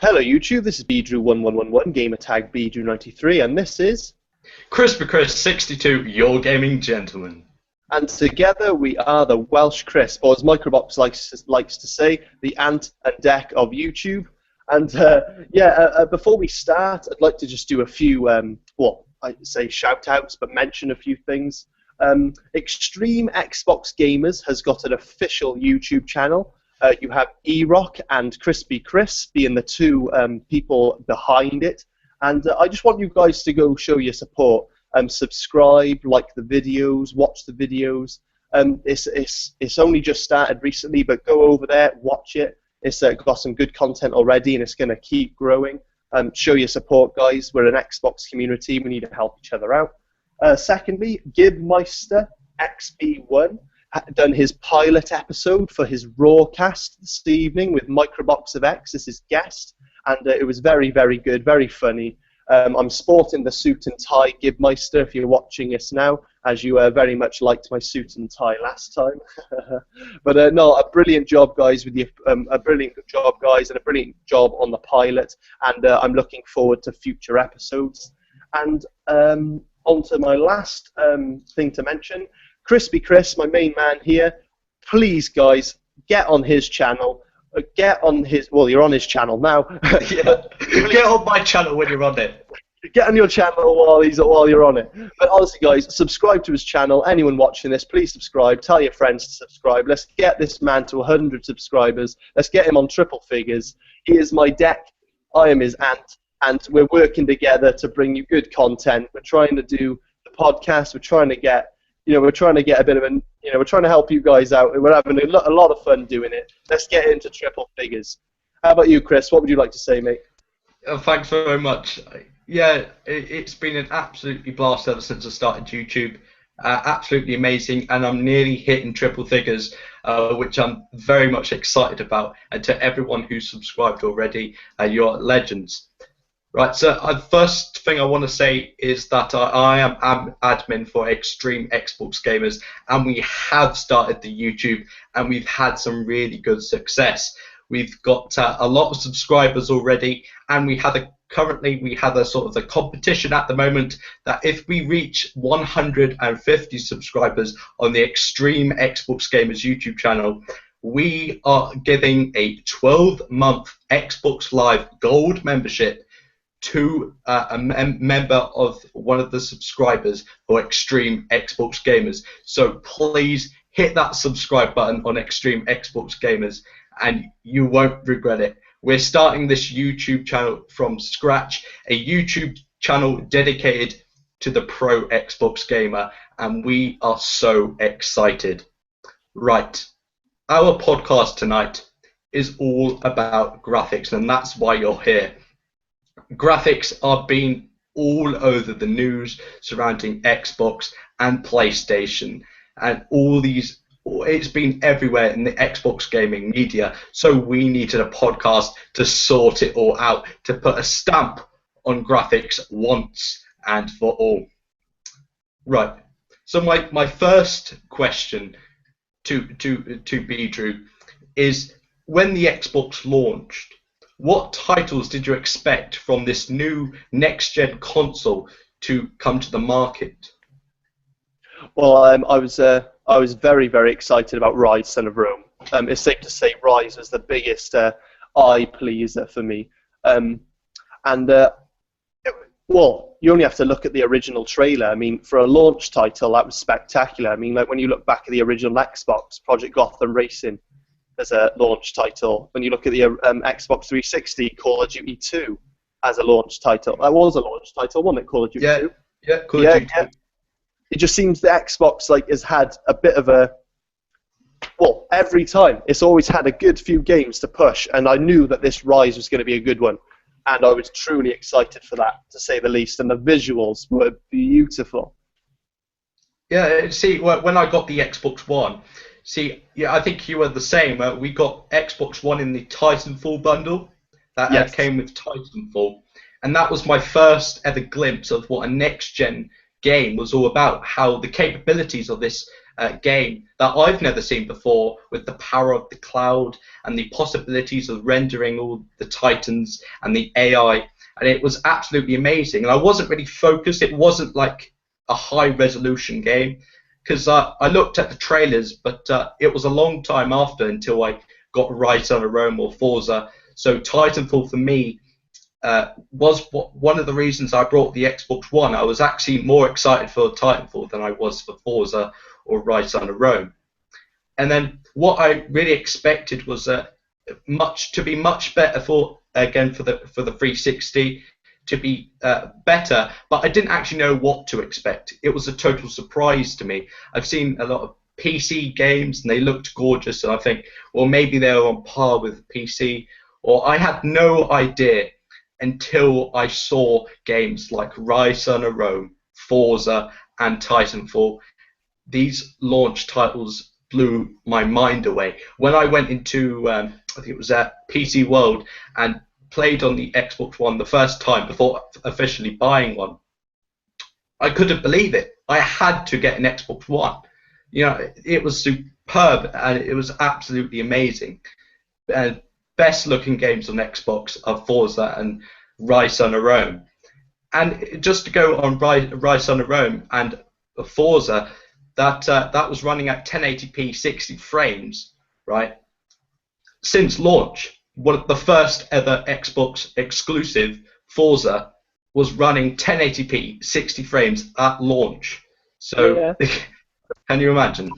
Hello YouTube, this is Beedrew1111, gamertag Beedrew93, and this is... Crispy Chris 62, your gaming gentleman. And together we are the Welsh Crisp, or as Microbox likes to say, the ant and deck of YouTube. And before we start, I'd like to just do a few, I'd say shout-outs, but mention a few things. Extreme Xbox Gamers has got an official YouTube channel. You have E-Rock and Crispy Chris being the two people behind it. And I just want you guys to go show your support. Subscribe, like the videos, watch the videos. It's only just started recently, but go over there, watch it. It's got some good content already, and it's going to keep growing. Show your support, guys. We're an Xbox community. We need to help each other out. Secondly, Gibmeister XB1 done his pilot episode for his Rawcast this evening with Microbox of X as his guest, and it was very, very good, very funny. I'm sporting the suit and tie Gibmeister if you're watching us now, as you very much liked my suit and tie last time. But no, a brilliant job, guys, with a brilliant job, guys, and a brilliant job on the pilot. And I'm looking forward to future episodes. And on to my last thing to mention. Crispy Chris, my main man here, please, guys, get on his channel. Get on his... Well, you're on his channel now. Yeah. Get on my channel when you're on it. Get on your channel while you're on it. But honestly, guys, subscribe to his channel. Anyone watching this, please subscribe. Tell your friends to subscribe. Let's get this man to 100 subscribers. Let's get him on triple figures. He is my deck. I am his ant. And we're working together to bring you good content. We're trying to do the podcast. We're trying to get... we're trying to get a bit of an, we're trying to help you guys out. We're having a lot of fun doing it. Let's get into triple figures. How about you, Chris? What would you like to say, mate? Thanks very much. Yeah, it's been an absolutely blast ever since I started YouTube. Absolutely amazing, and I'm nearly hitting triple figures, which I'm very much excited about. And to everyone who's subscribed already, you're legends. Right, so the first thing I want to say is that I am admin for Extreme Xbox Gamers, and we have started the YouTube, and we've had some really good success. We've got a lot of subscribers already, and currently we have a sort of the competition at the moment that if we reach 150 subscribers on the Extreme Xbox Gamers YouTube channel, we are giving a 12-month Xbox Live Gold membership to a member of one of the subscribers for Extreme Xbox Gamers. So please hit that subscribe button on Extreme Xbox Gamers and you won't regret it. We're starting this YouTube channel from scratch, a YouTube channel dedicated to the pro Xbox gamer, and we are so excited. Right, our podcast tonight is all about graphics, and that's why you're here. Graphics are being all over the news surrounding Xbox and PlayStation, and it's been everywhere in the Xbox gaming media, so we needed a podcast to sort it all out, to put a stamp on graphics once and for all. Right, so my first question to Beedrew is, when the Xbox launched, what titles did you expect from this new next-gen console to come to the market? Well, I was very, very excited about Rise, Son of Rome. It's safe to say Rise was the biggest eye pleaser for me. Well, you only have to look at the original trailer. I mean, for a launch title, that was spectacular. I mean, like when you look back at the original Xbox, Project Gotham Racing, as a launch title. When you look at the Xbox 360, Call of Duty 2 as a launch title. That was a launch title, wasn't it, Call of Duty 2? Yeah, Call of Duty 2. It just seems the Xbox has had a bit of a... Well, every time. It's always had a good few games to push, and I knew that this Rise was going to be a good one. And I was truly excited for that, to say the least. And the visuals were beautiful. Yeah, see, when I got the Xbox One... I think you were the same. We got Xbox One in the Titanfall bundle that came with Titanfall, and that was my first ever glimpse of what a next-gen game was all about, how the capabilities of this game that I've never seen before, with the power of the cloud and the possibilities of rendering all the Titans and the AI, and it was absolutely amazing. And I wasn't really focused. It wasn't like a high resolution game, because I looked at the trailers, but it was a long time after until I got Rise on a Rome or Forza. So Titanfall for me was one of the reasons I brought the Xbox One. I was actually more excited for Titanfall than I was for Forza or Rise on a Rome. And then what I really expected was to be much better for the 360, to be better, but I didn't actually know what to expect. It was a total surprise to me. I've seen a lot of PC games and they looked gorgeous, and I think, well, maybe they're on par with PC, or I had no idea until I saw games like Rise on a Rome, Forza, and Titanfall. These launch titles blew my mind away. When I went into, I think it was at PC World, and played on the Xbox One the first time before officially buying one, I couldn't believe it. I had to get an Xbox One. You know, it was superb, and it was absolutely amazing. Best looking games on Xbox are Forza and Rise on a Rome. And just to go on Rise on a Rome and Forza, that was running at 1080p 60 frames, right? Since launch, one of the first ever Xbox exclusive, Forza, was running 1080p 60 frames at launch. So yeah. Can you imagine?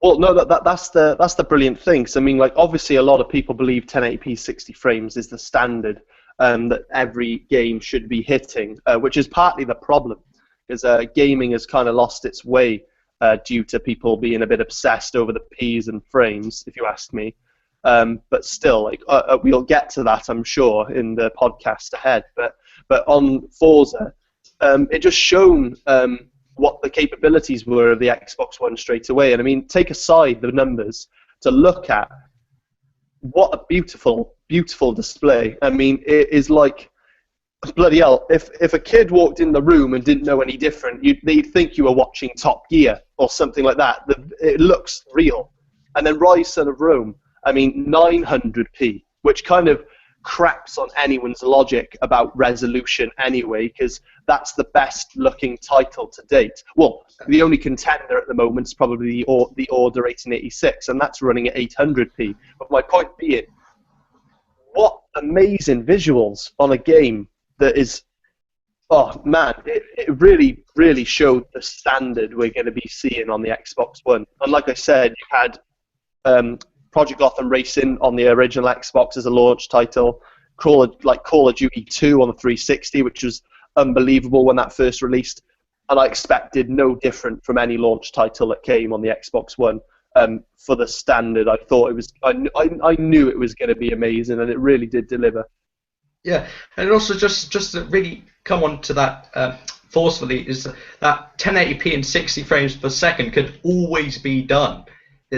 Well, no, that's the brilliant thing. So, I mean, like, obviously a lot of people believe 1080p 60 frames is the standard that every game should be hitting, which is partly the problem, because gaming has kind of lost its way due to people being a bit obsessed over the P's and frames, if you ask me. But still, like, we'll get to that, I'm sure, in the podcast ahead. But on Forza, it just shown what the capabilities were of the Xbox One straight away. And I mean, take aside the numbers to look at what a beautiful, beautiful display. I mean, it is like, bloody hell, if a kid walked in the room and didn't know any different, they'd think you were watching Top Gear or something like that. It looks real. And then Rise of Rome, I mean, 900p, which kind of craps on anyone's logic about resolution anyway, because that's the best looking title to date. Well, the only contender at the moment is probably the Order 1886, and that's running at 800p. But my point being, what amazing visuals on a game that is, oh man, it really, really showed the standard we're going to be seeing on the Xbox One. And like I said, you had Project Gotham Racing on the original Xbox as a launch title, Call of Duty 2 on the 360, which was unbelievable when that first released, and I expected no different from any launch title that came on the Xbox One. For the standard, I thought it was, I knew it was going to be amazing, and it really did deliver. Yeah, and also just to really come on to that forcefully, is that 1080p and 60 frames per second could always be done.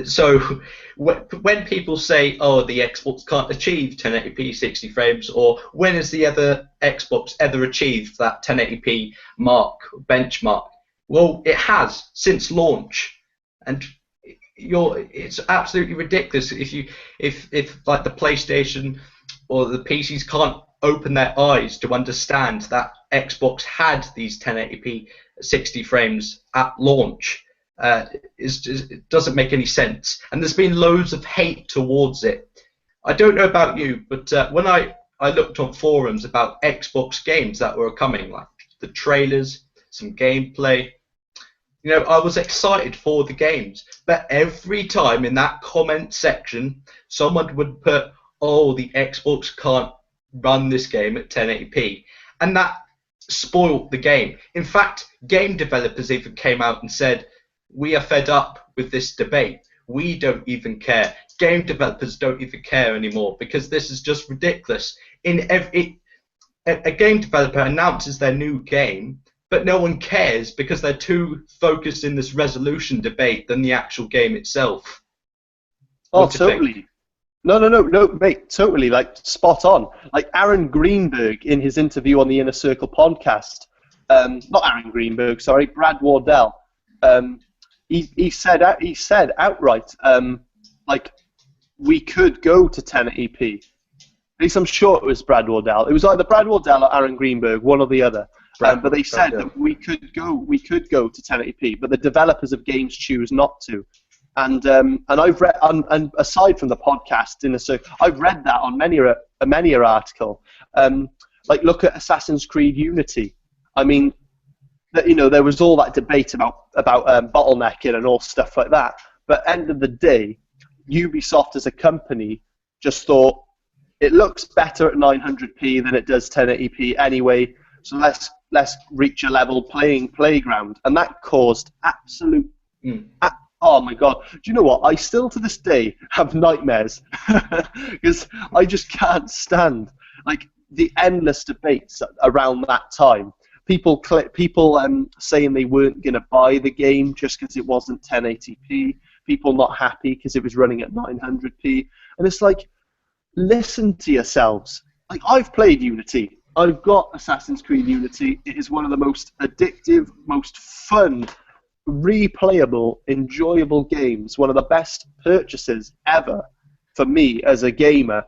So when people say, oh, the Xbox can't achieve 1080p 60 frames, or when has the other Xbox ever achieved that 1080p benchmark? Well, it has since launch, and it's absolutely ridiculous if like the PlayStation or the PCs can't open their eyes to understand that Xbox had these 1080p 60 frames at launch. It doesn't make any sense, and there's been loads of hate towards it. I don't know about you, but when I looked on forums about Xbox games that were coming, like the trailers, some gameplay, you know, I was excited for the games, but every time in that comment section, someone would put, oh, the Xbox can't run this game at 1080p, and that spoiled the game. In fact, game developers even came out and said, we are fed up with this debate. We don't even care. Game developers don't even care anymore, because this is just ridiculous. A game developer announces their new game, but no one cares because they're too focused in this resolution debate than the actual game itself. Oh, totally. No, mate, totally, like, spot on. Like Aaron Greenberg in his interview on the Inner Circle podcast, not Aaron Greenberg, sorry, Brad Wardell, he said outright, like, we could go to 1080p. At least I'm sure it was Brad Wardell. It was either Brad Wardell or Aaron Greenberg, one or the other. But they said that we could go to 1080p, but the developers of games choose not to. And I've read, and aside from the podcast, I've read that on many a article. Like, look at Assassin's Creed Unity. I mean, there was all that debate about bottlenecking and all stuff like that. But end of the day, Ubisoft as a company just thought it looks better at 900p than it does 1080p anyway. So let's reach a level playing playground, and that caused absolute. Oh my God! Do you know what? I still to this day have nightmares because I just can't stand like the endless debates around that time. People saying they weren't going to buy the game just because it wasn't 1080p. People not happy because it was running at 900p, and it's like, listen to yourselves. Like, I've played Unity. I've got Assassin's Creed Unity. It is one of the most addictive, most fun, replayable, enjoyable games. One of the best purchases ever for me as a gamer.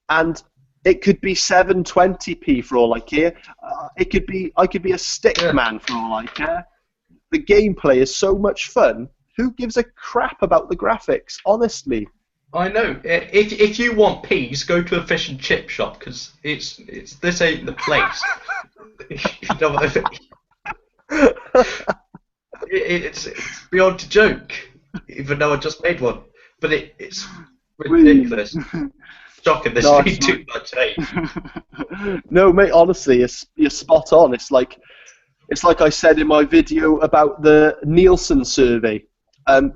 And it could be 720p for all I care. I could be a stick man for all I care. The gameplay is so much fun. Who gives a crap about the graphics, honestly? I know. If you want peas, go to a fish and chip shop, because this ain't the place. You know what I mean? It's beyond a joke, even though I just made one. But it's ridiculous. Shocking. This is too much, eh? No, mate. Honestly, you're spot on. It's like I said in my video about the Nielsen survey.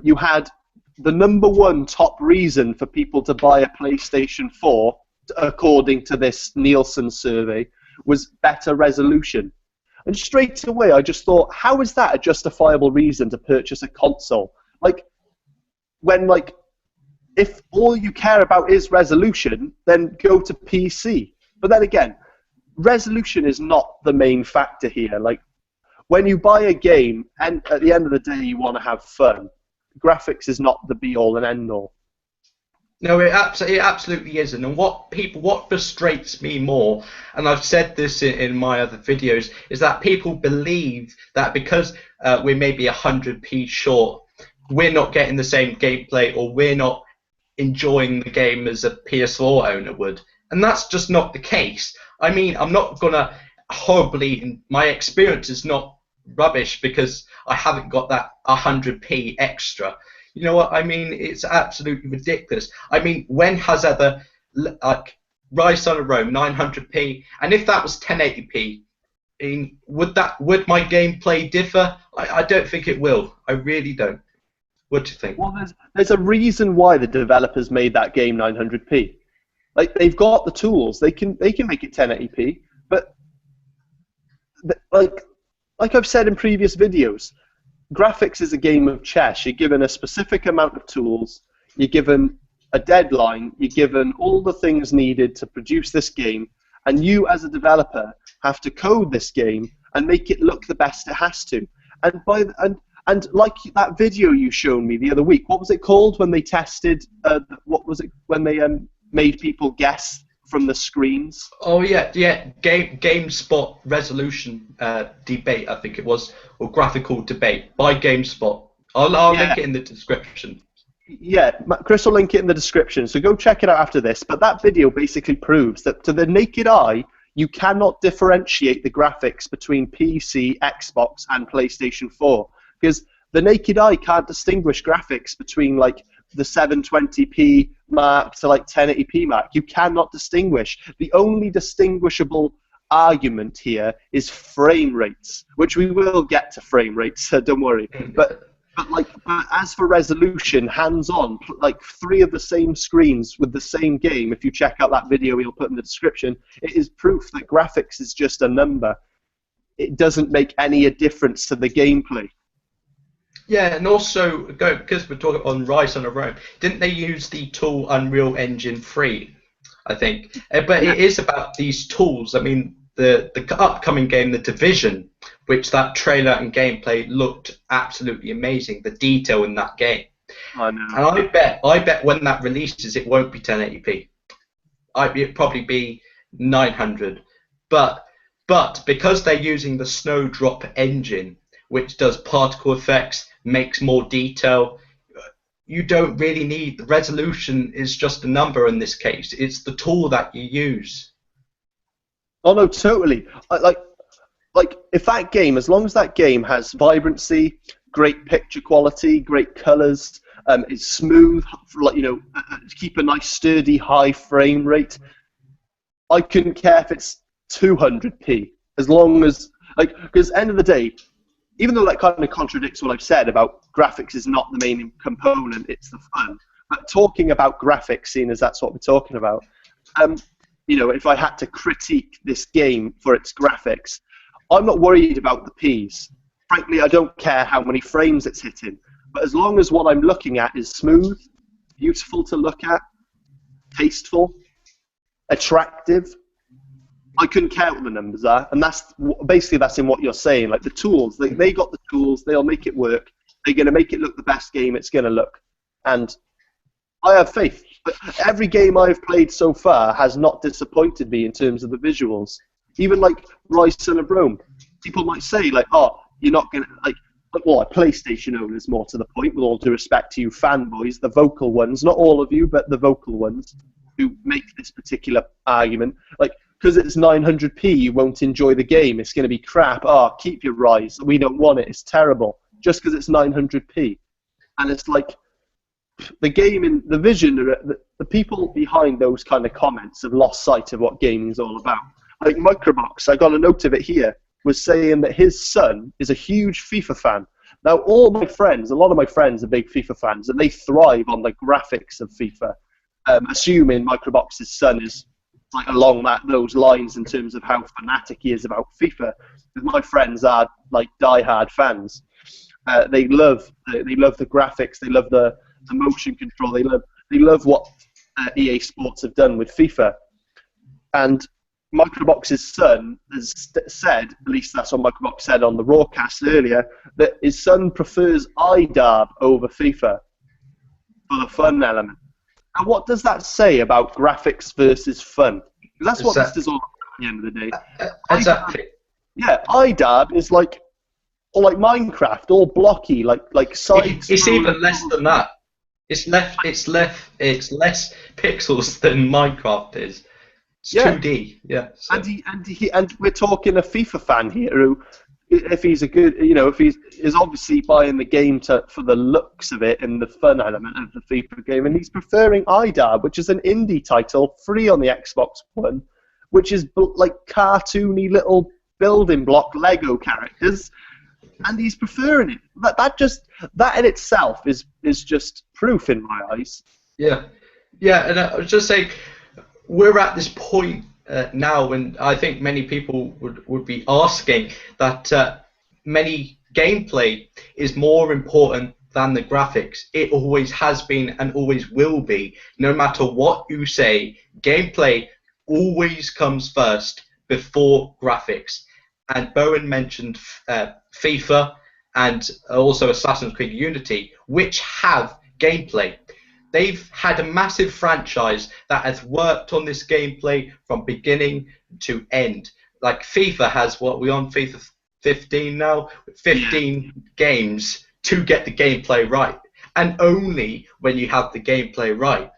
You had the #1 top reason for people to buy a PlayStation 4, according to this Nielsen survey, was better resolution. And straight away, I just thought, how is that a justifiable reason to purchase a console? If all you care about is resolution, then go to PC. But then again, resolution is not the main factor here. Like, when you buy a game, and at the end of the day, you want to have fun, graphics is not the be-all and end-all. No, it absolutely isn't. And what frustrates me more, and I've said this in my other videos, is that people believe that because we're maybe 100p short, we're not getting the same gameplay, or we're not enjoying the game as a PS4 owner would. And that's just not the case. I mean, I'm not going to my experience is not rubbish because I haven't got that 100p extra. You know what I mean? It's absolutely ridiculous. I mean, when has ever, like, Rise on a Rome 900p, and if that was 1080p, would my gameplay differ? I don't think it will. I really don't. What do you think? Well, there's a reason why the developers made that game 900p. Like, they've got the tools. They can make it 1080p, but like I've said in previous videos, graphics is a game of chess. You're given a specific amount of tools, you're given a deadline, you're given all the things needed to produce this game, and you as a developer have to code this game and make it look the best it has to. And like that video you showed me the other week, what was it called when they tested? When they made people guess from the screens? Oh yeah. GameSpot resolution debate, I think it was, or graphical debate by GameSpot. I'll link it in the description. Yeah, Chris will link it in the description, so go check it out after this. But that video basically proves that to the naked eye, you cannot differentiate the graphics between PC, Xbox, and PlayStation 4, because the naked eye can't distinguish graphics between like the 720p mark to like 1080p mark. You cannot distinguish. The only distinguishable argument here is frame rates, which we will get to frame rates, so don't worry. But as for resolution, hands-on, like 3 of the same screens with the same game, if you check out that video we'll put in the description, it is proof that graphics is just a number. It doesn't make any difference to the gameplay. Yeah, and also, because we're talking on Rise on a Rome, didn't they use the tool Unreal Engine 3, I think? But it is about these tools. I mean, the upcoming game, The Division, which that trailer and gameplay looked absolutely amazing. The detail in that game. I know. And I bet when that releases, it won't be 1080p. It'll probably be 900. But because they're using the Snowdrop engine, which does particle effects, makes more detail, you don't really need, the resolution is just a number in this case. It's the tool that you use. Oh no, totally. Like if that game, as long as that game has vibrancy, great picture quality, great colors, it's smooth, like, you know, keep a nice sturdy high frame rate, I couldn't care if it's 200p, as long as, like, because end of the day, even though that kind of contradicts what I've said about graphics is not the main component, it's the fun. But talking about graphics, seeing as that's what we're talking about, you know, if I had to critique this game for its graphics, I'm not worried about the Ps. Frankly, I don't care how many frames it's hitting. But as long as what I'm looking at is smooth, beautiful to look at, tasteful, attractive, I couldn't care what the numbers are. And that's basically that's in what you're saying. Like the tools, they got the tools, they'll make it work. They're going to make it look the best game it's going to look. And I have faith. But every game I've played so far has not disappointed me in terms of the visuals. Even like Rise Son of Rome. People might say, like, oh, you're not going to, like, well, PlayStation owners, more to the point, with all due respect to you fanboys, the vocal ones, not all of you, but the vocal ones who make this particular argument. Like, because it's 900p, you won't enjoy the game. It's going to be crap. Oh, keep your Rise. We don't want it. It's terrible. Just because it's 900p. And it's like, the game and the vision, the people behind those kind of comments have lost sight of what gaming is all about. Like Microbox, I got a note of it here, was saying that his son is a huge FIFA fan. Now, all my friends, a lot of my friends are big FIFA fans, and they thrive on the graphics of FIFA, assuming Microbox's son is like along those lines in terms of how fanatic he is about FIFA. Because my friends are like die-hard fans. They love the graphics. They love the motion control. They love what EA Sports have done with FIFA. And Microbox's son has said, at least that's what Microbox said on the Rawcast earlier, that his son prefers iDarb over FIFA for the fun element. And what does that say about graphics versus fun? Because that's what this is all about at the end of the day. Exactly. iDarb is like, or like Minecraft, all blocky, like sides. It's even less than that. It's less pixels than Minecraft is. It's 2D, yeah. So. And we're talking a FIFA fan here who, if he's a good, you know, if he's is obviously buying the game for the looks of it and the fun element of the FIFA game, and he's preferring iDarb, which is an indie title, free on the Xbox One, which is like cartoony little building block Lego characters, and he's preferring it. That in itself is just proof in my eyes. Yeah, and I was just saying, we're at this point now when I think many people would be asking that many gameplay is more important than the graphics. It always has been and always will be. No matter what you say, gameplay always comes first before graphics. And Bowen mentioned FIFA and also Assassin's Creed Unity, which have gameplay. They've had a massive franchise that has worked on this gameplay from beginning to end. Like FIFA has, what, we on FIFA 15 now? 15 games to get the gameplay right. And only when you have the gameplay right,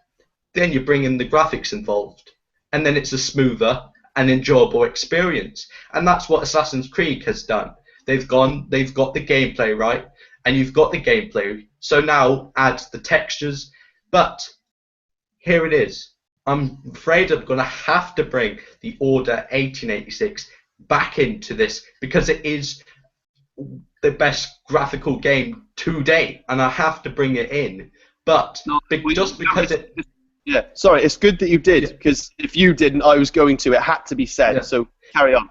then you bring in the graphics involved. And then it's a smoother and enjoyable experience. And that's what Assassin's Creed has done. They've got the gameplay right, and you've got the gameplay. So now add the textures. But here it is. I'm afraid I'm going to have to bring the Order 1886 back into this because it is the best graphical game to date, and I have to bring it in. But yeah, sorry, it's good that you did, because if you didn't, I was going to. It had to be said, so carry on.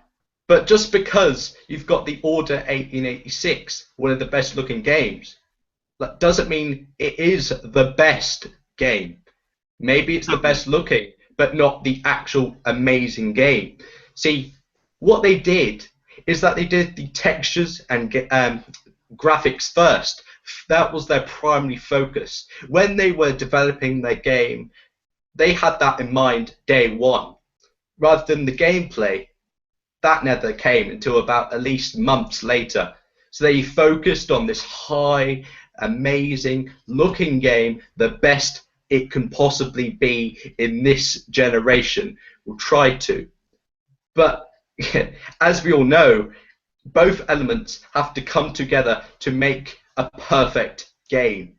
But just because you've got the Order 1886, one of the best looking games, that doesn't mean it is the best game. Maybe it's the best looking, but not the actual amazing game. See, what they did is that they did the textures and graphics first. That was their primary focus. When they were developing their game, they had that in mind day one. Rather than the gameplay, that never came until about at least months later. So they focused on this high, amazing looking game, the best it can possibly be in this generation, or tried to. But as we all know, both elements have to come together to make a perfect game.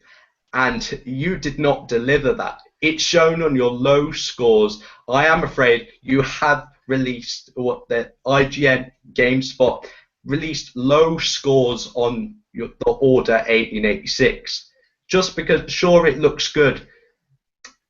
And you did not deliver that. It's shown on your low scores. I am afraid you have released what the IGN GameSpot released low scores on the Order 1886. Just because, sure, it looks good,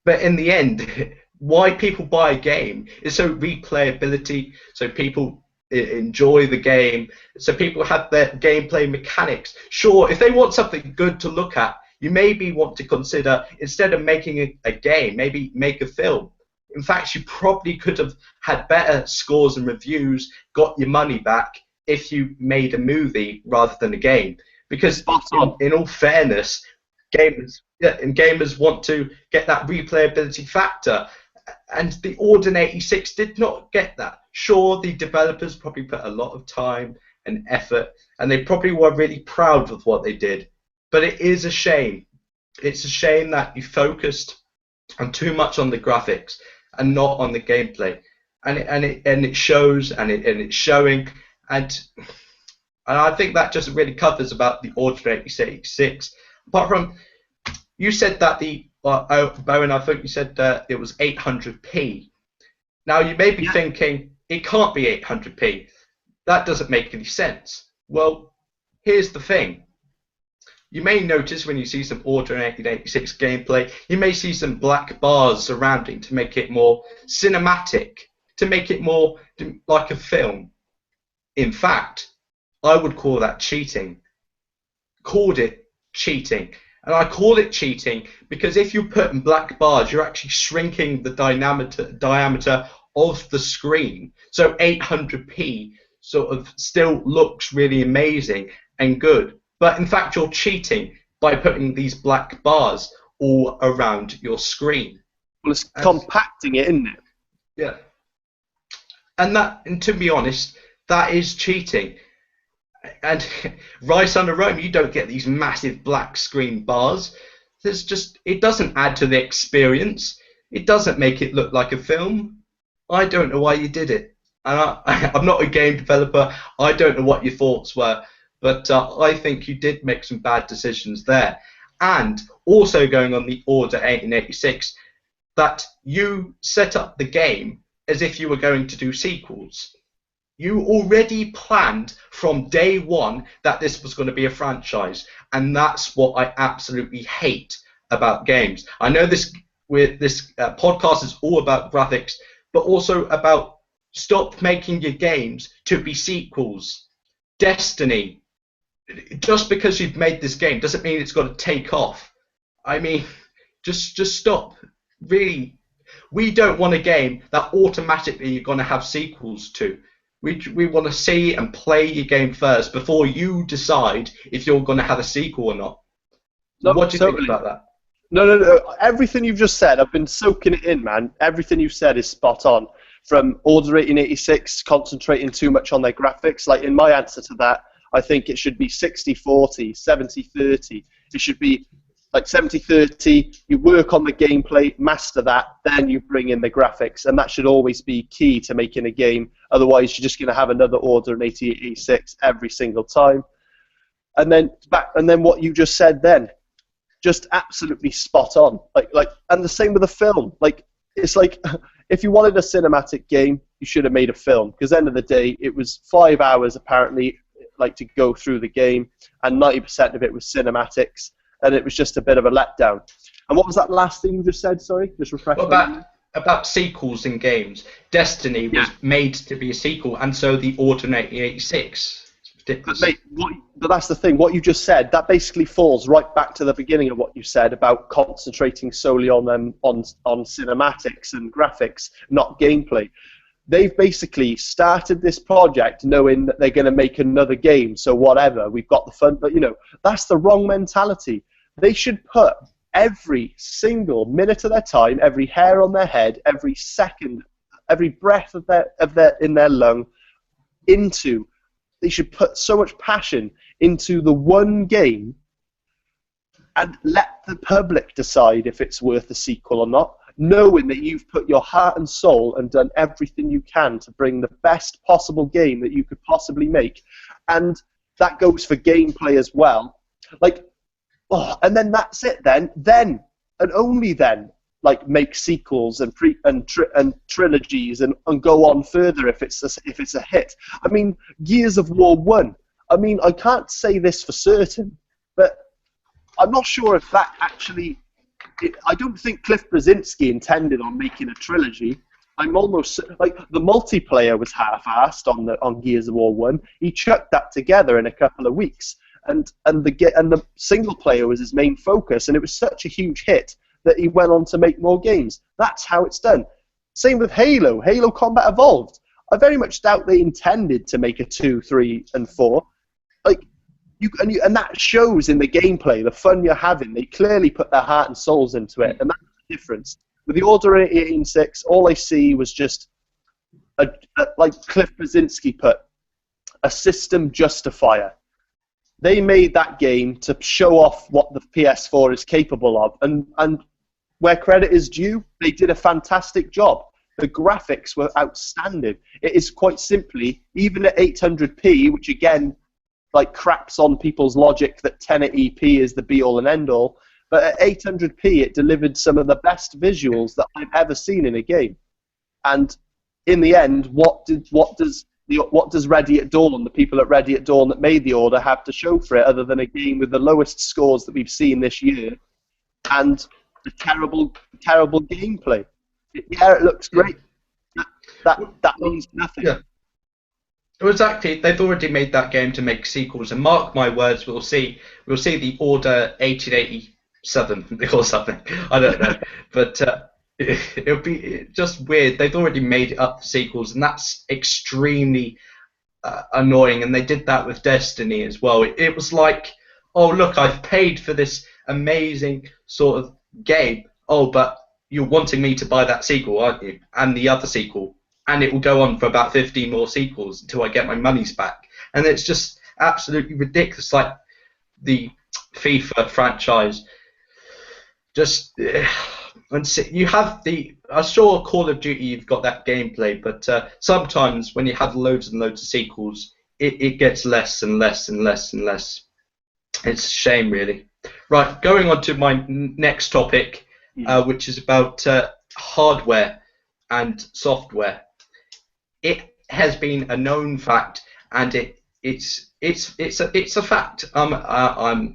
but in the end, why people buy a game is so replayability, so people enjoy the game, so people have their gameplay mechanics. Sure, if they want something good to look at, you maybe want to consider, instead of making a game, maybe make a film. In fact, you probably could have had better scores and reviews, got your money back, if you made a movie rather than a game. Because in all fairness, gamers want to get that replayability factor. And the Order 86 did not get that. Sure, the developers probably put a lot of time and effort, and they probably were really proud of what they did. But it is a shame. It's a shame that you focused on too much on the graphics and not on the gameplay. And it shows, and it's showing, and I think that just really covers about the Order 86. Apart from, you said that Bowen, I think you said it was 800p. Now you may be thinking it can't be 800p. That doesn't make any sense. Well, here's the thing. You may notice when you see some Order 1886 gameplay, you may see some black bars surrounding to make it more cinematic, to make it more like a film. In fact, I would call that cheating. Called it cheating. And I call it cheating because if you put in black bars, you're actually shrinking the diameter of the screen. So 800p sort of still looks really amazing and good. But in fact, you're cheating by putting these black bars all around your screen. Well, it's compacting it, isn't it? Yeah. And to be honest, that is cheating. And Rise Under Rome, you don't get these massive black screen bars. It doesn't add to the experience. It doesn't make it look like a film. I don't know why you did it. And I'm not a game developer. I don't know what your thoughts were. But I think you did make some bad decisions there. And also going on the Order 1886, that you set up the game as if you were going to do sequels. You already planned from day one that this was going to be a franchise. And that's what I absolutely hate about games. I know this podcast is all about graphics, but also about stop making your games to be sequels. Destiny. Just because you've made this game doesn't mean it's got to take off. I mean, just stop. Really, we don't want a game that automatically you're going to have sequels to. We want to see and play your game first before you decide if you're going to have a sequel or not. No, what do you think about that? No. Everything you've just said, I've been soaking it in, man. Everything you've said is spot on. From Order 1886 concentrating too much on their graphics, like in my answer to that, I think it should be 60-40, 70-30. It should be like 70-30, you work on the gameplay, master that, then you bring in the graphics. And that should always be key to making a game. Otherwise, you're just going to have another Order in 1886 every single time. And then what you just said then, just absolutely spot on. And the same with the film. It's like, if you wanted a cinematic game, you should have made a film. Because at the end of the day, it was 5 hours apparently, to go through the game, and 90% of it was cinematics, and it was just a bit of a letdown. And what was that last thing you just said? Sorry, just refresh. About sequels in games. Destiny was made to be a sequel, and so the Order 1886. But mate, but that's the thing. What you just said, that basically falls right back to the beginning of what you said about concentrating solely on cinematics and graphics, not gameplay. they've basically started this project knowing that they're going to make another game, so whatever, we've got the fun. But, that's the wrong mentality. They should put every single minute of their time, every hair on their head, every second, every breath of their in their lung into. They should put so much passion into the one game and let the public decide if it's worth a sequel or not, knowing that you've put your heart and soul and done everything you can to bring the best possible game that you could possibly make. And that goes for gameplay as well. And then that's it then and only then, make sequels and trilogies and go on further if it's a hit. I mean, Gears of War 1. I mean, I can't say this for certain, but I'm not sure if that actually. I don't think Cliff Brzezinski intended on making a trilogy. I'm almost the multiplayer was half-assed on Gears of War 1. He chucked that together in a couple of weeks, and the single player was his main focus, and it was such a huge hit that he went on to make more games. That's how it's done. Same with Halo Combat Evolved. I very much doubt they intended to make a 2, 3, and 4. And that shows in the gameplay, the fun you're having. They clearly put their heart and souls into it, and that's the difference. With the Order 1886, all I see was just, like Cliff Brzezinski put, a system justifier. They made that game to show off what the PS4 is capable of, and where credit is due, they did a fantastic job. The graphics were outstanding. It is quite simply, even at 800p, which again, craps on people's logic that 1080p is the be-all and end-all, but at 800p it delivered some of the best visuals that I've ever seen in a game. And in the end, what does Ready at Dawn, the people at Ready at Dawn that made the Order, have to show for it other than a game with the lowest scores that we've seen this year and a terrible gameplay? Yeah, it looks great. That means nothing. Yeah. Exactly. They've already made that game to make sequels, and mark my words, we'll see the Order 1887 or something. I don't know, but it'll be just weird. They've already made it up for sequels, and that's extremely annoying. And they did that with Destiny as well. It was like, oh look, I've paid for this amazing sort of game. Oh, but you're wanting me to buy that sequel, aren't you? And the other sequel. And it will go on for about 15 more sequels until I get my monies back. And it's just absolutely ridiculous. Like the FIFA franchise. Just, you have I saw Call of Duty, you've got that gameplay, but sometimes when you have loads and loads of sequels, it gets less and less and less and less. It's a shame, really. Right, going on to my next topic, which is about hardware and software. It has been a known fact, and it's a fact. I'm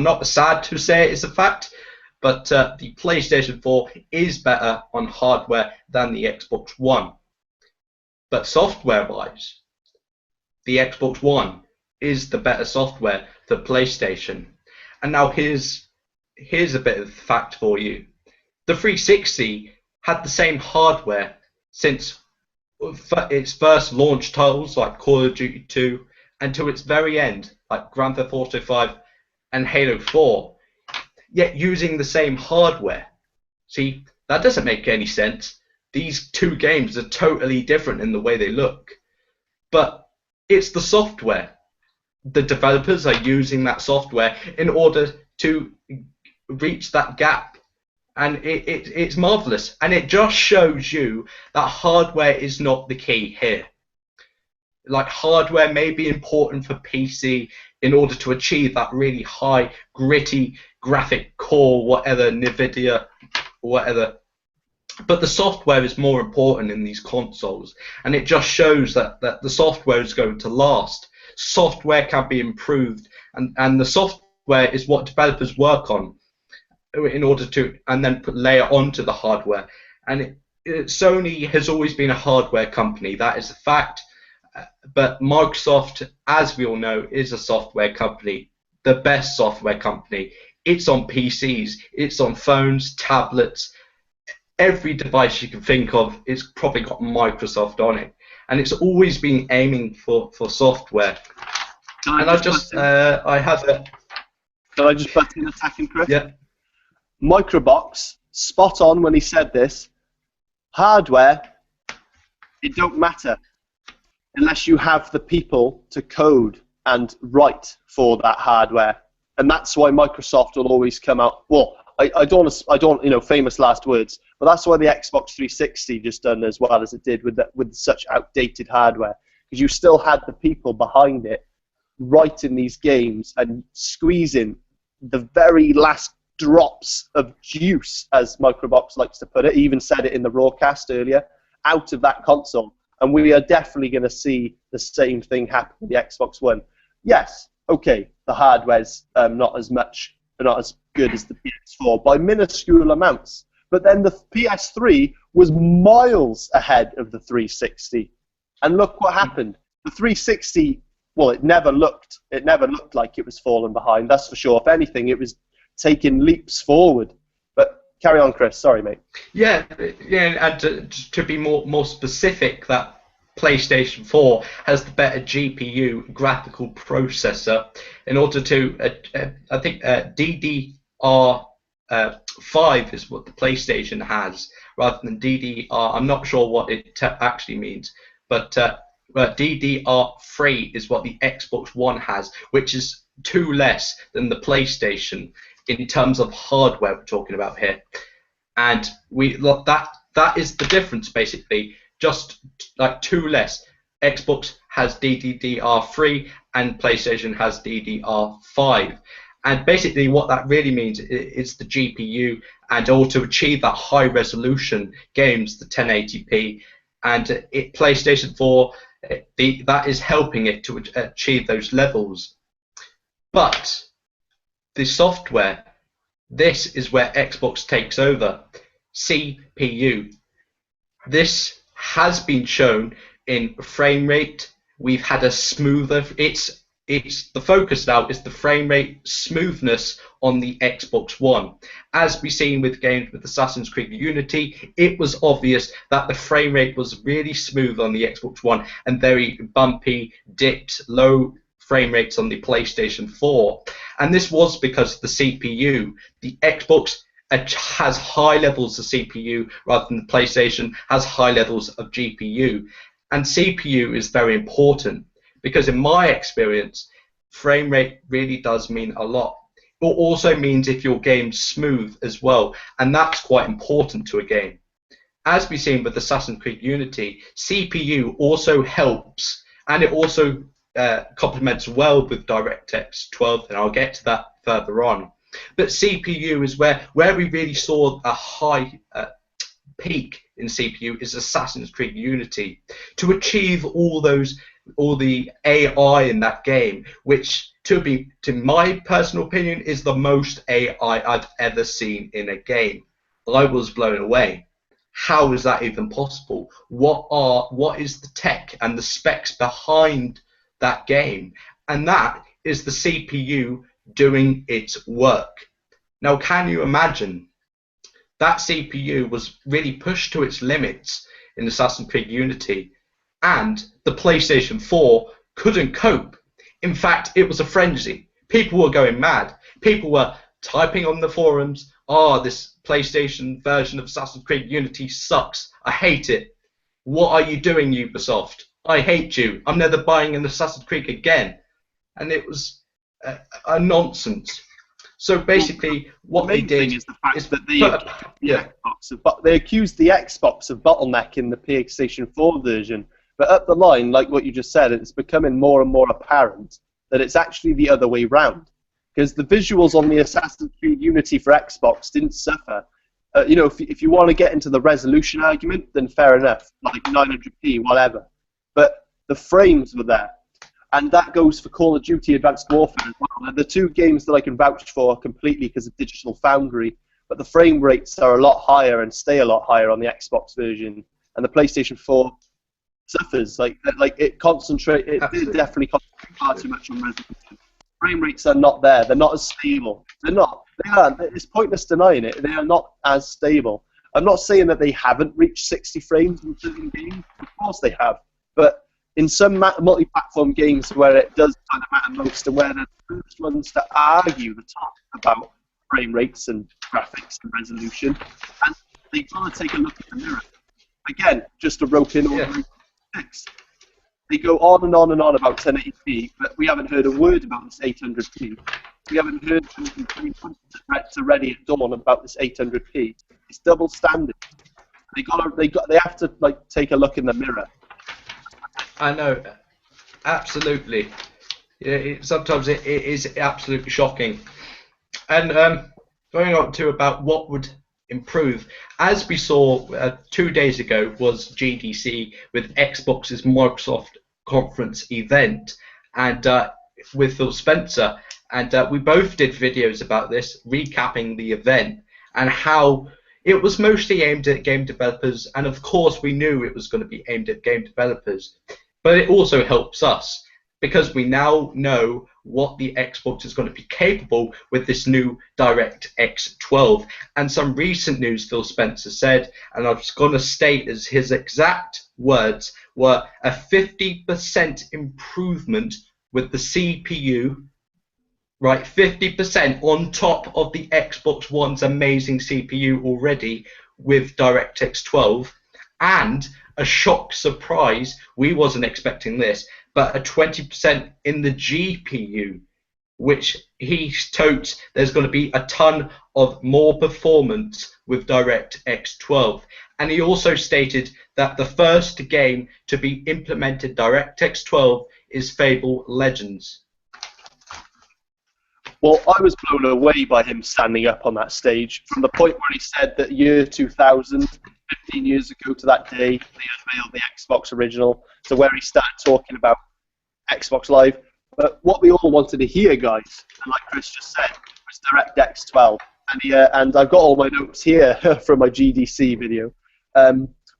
not sad to say it's a fact, but the PlayStation 4 is better on hardware than the Xbox One. But software-wise, the Xbox One is the better software for PlayStation. And now here's a bit of fact for you. The 360 had the same hardware since its first launch titles like Call of Duty 2 until its very end, like Grand Theft Auto 5 and Halo 4, yet using the same hardware. See, that doesn't make any sense. These two games are totally different in the way they look. But it's the software. The developers are using that software in order to reach that gap. And it's marvelous, and it just shows you that hardware is not the key here. Like, hardware may be important for PC in order to achieve that really high, gritty graphic core, whatever, NVIDIA, whatever. But the software is more important in these consoles, and it just shows that the software is going to last. Software can be improved, and the software is what developers work on in order to, and then layer onto the hardware. And Sony has always been a hardware company, that is a fact, but Microsoft, as we all know, is a software company, the best software company. It's on PCs, it's on phones, tablets, every device you can think of, it's probably got Microsoft on it, and it's always been aiming for software. And I have a. Can I just butt in a second, Chris? Yeah. Microbox, spot on when he said this. Hardware, it don't matter unless you have the people to code and write for that hardware, and that's why Microsoft will always come out. Well, I don't, famous last words, but that's why the Xbox 360 just done as well as it did with such outdated hardware, because you still had the people behind it writing these games and squeezing the very last drops of juice, as Microbox likes to put it. He even said it in the Rawcast earlier, out of that console. And we are definitely going to see the same thing happen with the Xbox One. Yes, okay, the hardware's not as good as the PS4 by minuscule amounts. But then the PS3 was miles ahead of the 360. And look what happened. The 360, well, it never looked like it was falling behind, that's for sure. If anything, it was taking leaps forward. But carry on, Chris. Sorry, mate. Yeah, and to be more specific, that PlayStation 4 has the better GPU graphical processor in order to, I think DDR5 is what the PlayStation has, rather than DDR. I'm not sure what it actually means, but DDR3 is what the Xbox One has, which is 2 less than the PlayStation in terms of hardware we're talking about here. And that is the difference, basically, just like 2 less. Xbox has DDR3 and PlayStation has DDR5. And basically what that really means is the GPU, and also to achieve that high resolution games, the 1080p, and PlayStation 4, that is helping it to achieve those levels. But the software, this is where Xbox takes over. CPU. This has been shown in frame rate. We've had a smoother. It's the focus now is the frame rate smoothness on the Xbox One. As we've seen with games with Assassin's Creed Unity, it was obvious that the frame rate was really smooth on the Xbox One and very bumpy, dipped, low frame rates on the PlayStation 4. And this was because of the CPU. The Xbox has high levels of CPU, rather than the PlayStation has high levels of GPU. And CPU is very important, because in my experience, frame rate really does mean a lot. It also means if your game's smooth as well, and that's quite important to a game. As we've seen with Assassin's Creed Unity, CPU also helps, and it also complements well with DirectX 12, and I'll get to that further on. But CPU is where we really saw a high peak in CPU is Assassin's Creed Unity. To achieve all the AI in that game, which to my personal opinion is the most AI I've ever seen in a game. I was blown away. How is that even possible? What is the tech and the specs behind that game? And that is the CPU doing its work. Now, can you imagine that CPU was really pushed to its limits in Assassin's Creed Unity, and the PlayStation 4 couldn't cope? In fact, it was a frenzy. People were going mad. People were typing on the forums, this PlayStation version of Assassin's Creed Unity sucks. I hate it. What are you doing, Ubisoft? I hate you. I'm never buying an Assassin's Creed again. And it was a nonsense. So basically, what they did is the fact that they accused the Xbox of bottlenecking the PlayStation 4 version. But up the line, like what you just said, it's becoming more and more apparent that it's actually the other way round. Because the visuals on the Assassin's Creed Unity for Xbox didn't suffer. If you want to get into the resolution argument, then fair enough, like 900p, whatever. But the frames were there. And that goes for Call of Duty Advanced Warfare as well. They're the 2 games that I can vouch for completely because of Digital Foundry. But the frame rates are a lot higher and stay a lot higher on the Xbox version. And the PlayStation 4 suffers. It did definitely concentrate far too much on resolution. Frame rates are not there. They're not as stable. They're not. They aren't. It's pointless denying it. They are not as stable. I'm not saying that they haven't reached 60 frames in certain games. Of course they have. But in some multi-platform games where it does kind of matter most, and where they're the first ones to argue the top about frame rates and graphics and resolution, and they've got to take a look at the mirror. Again, just to rope in all the six. They go on and on and on about 1080p, but we haven't heard a word about this 800p. We haven't heard anything to Ready at Dawn about this 800p. It's double standard. They have to like take a look in the mirror. I know, absolutely. Sometimes it is absolutely shocking. And going on to about what would improve, as we saw 2 days ago was GDC with Xbox's Microsoft conference event, and with Phil Spencer, and we both did videos about this, recapping the event and how it was mostly aimed at game developers, and of course we knew it was going to be aimed at game developers, but it also helps us because we now know what the Xbox is going to be capable with this new DirectX 12. And some recent news Phil Spencer said, and I was going to state as his exact words, were a 50% improvement with the CPU, right, 50% on top of the Xbox One's amazing CPU already with DirectX 12, and a shock surprise, we wasn't expecting this, but a 20% in the GPU, which he totes there's going to be a ton of more performance with DirectX 12. And he also stated that the first game to be implemented DirectX 12 is Fable Legends. Well, I was blown away by him standing up on that stage from the point where he said that year 2000, 15 years ago to that day, they unveiled the Xbox original, to where he started talking about Xbox Live. But what we all wanted to hear, guys, and like Chris just said, was DirectX 12. And I've got all my notes here from my GDC video.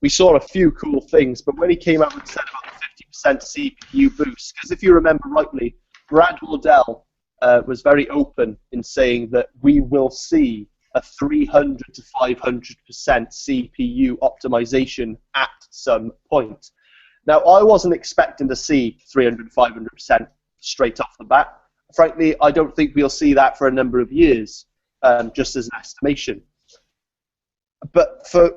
We saw a few cool things, but when he came out and said about the 50% CPU boost, because if you remember rightly, Brad Wardell was very open in saying that we will see a 300 to 500% CPU optimization at some point. Now, I wasn't expecting to see 300 to 500% straight off the bat. Frankly, I don't think we'll see that for a number of years, just as an estimation. But for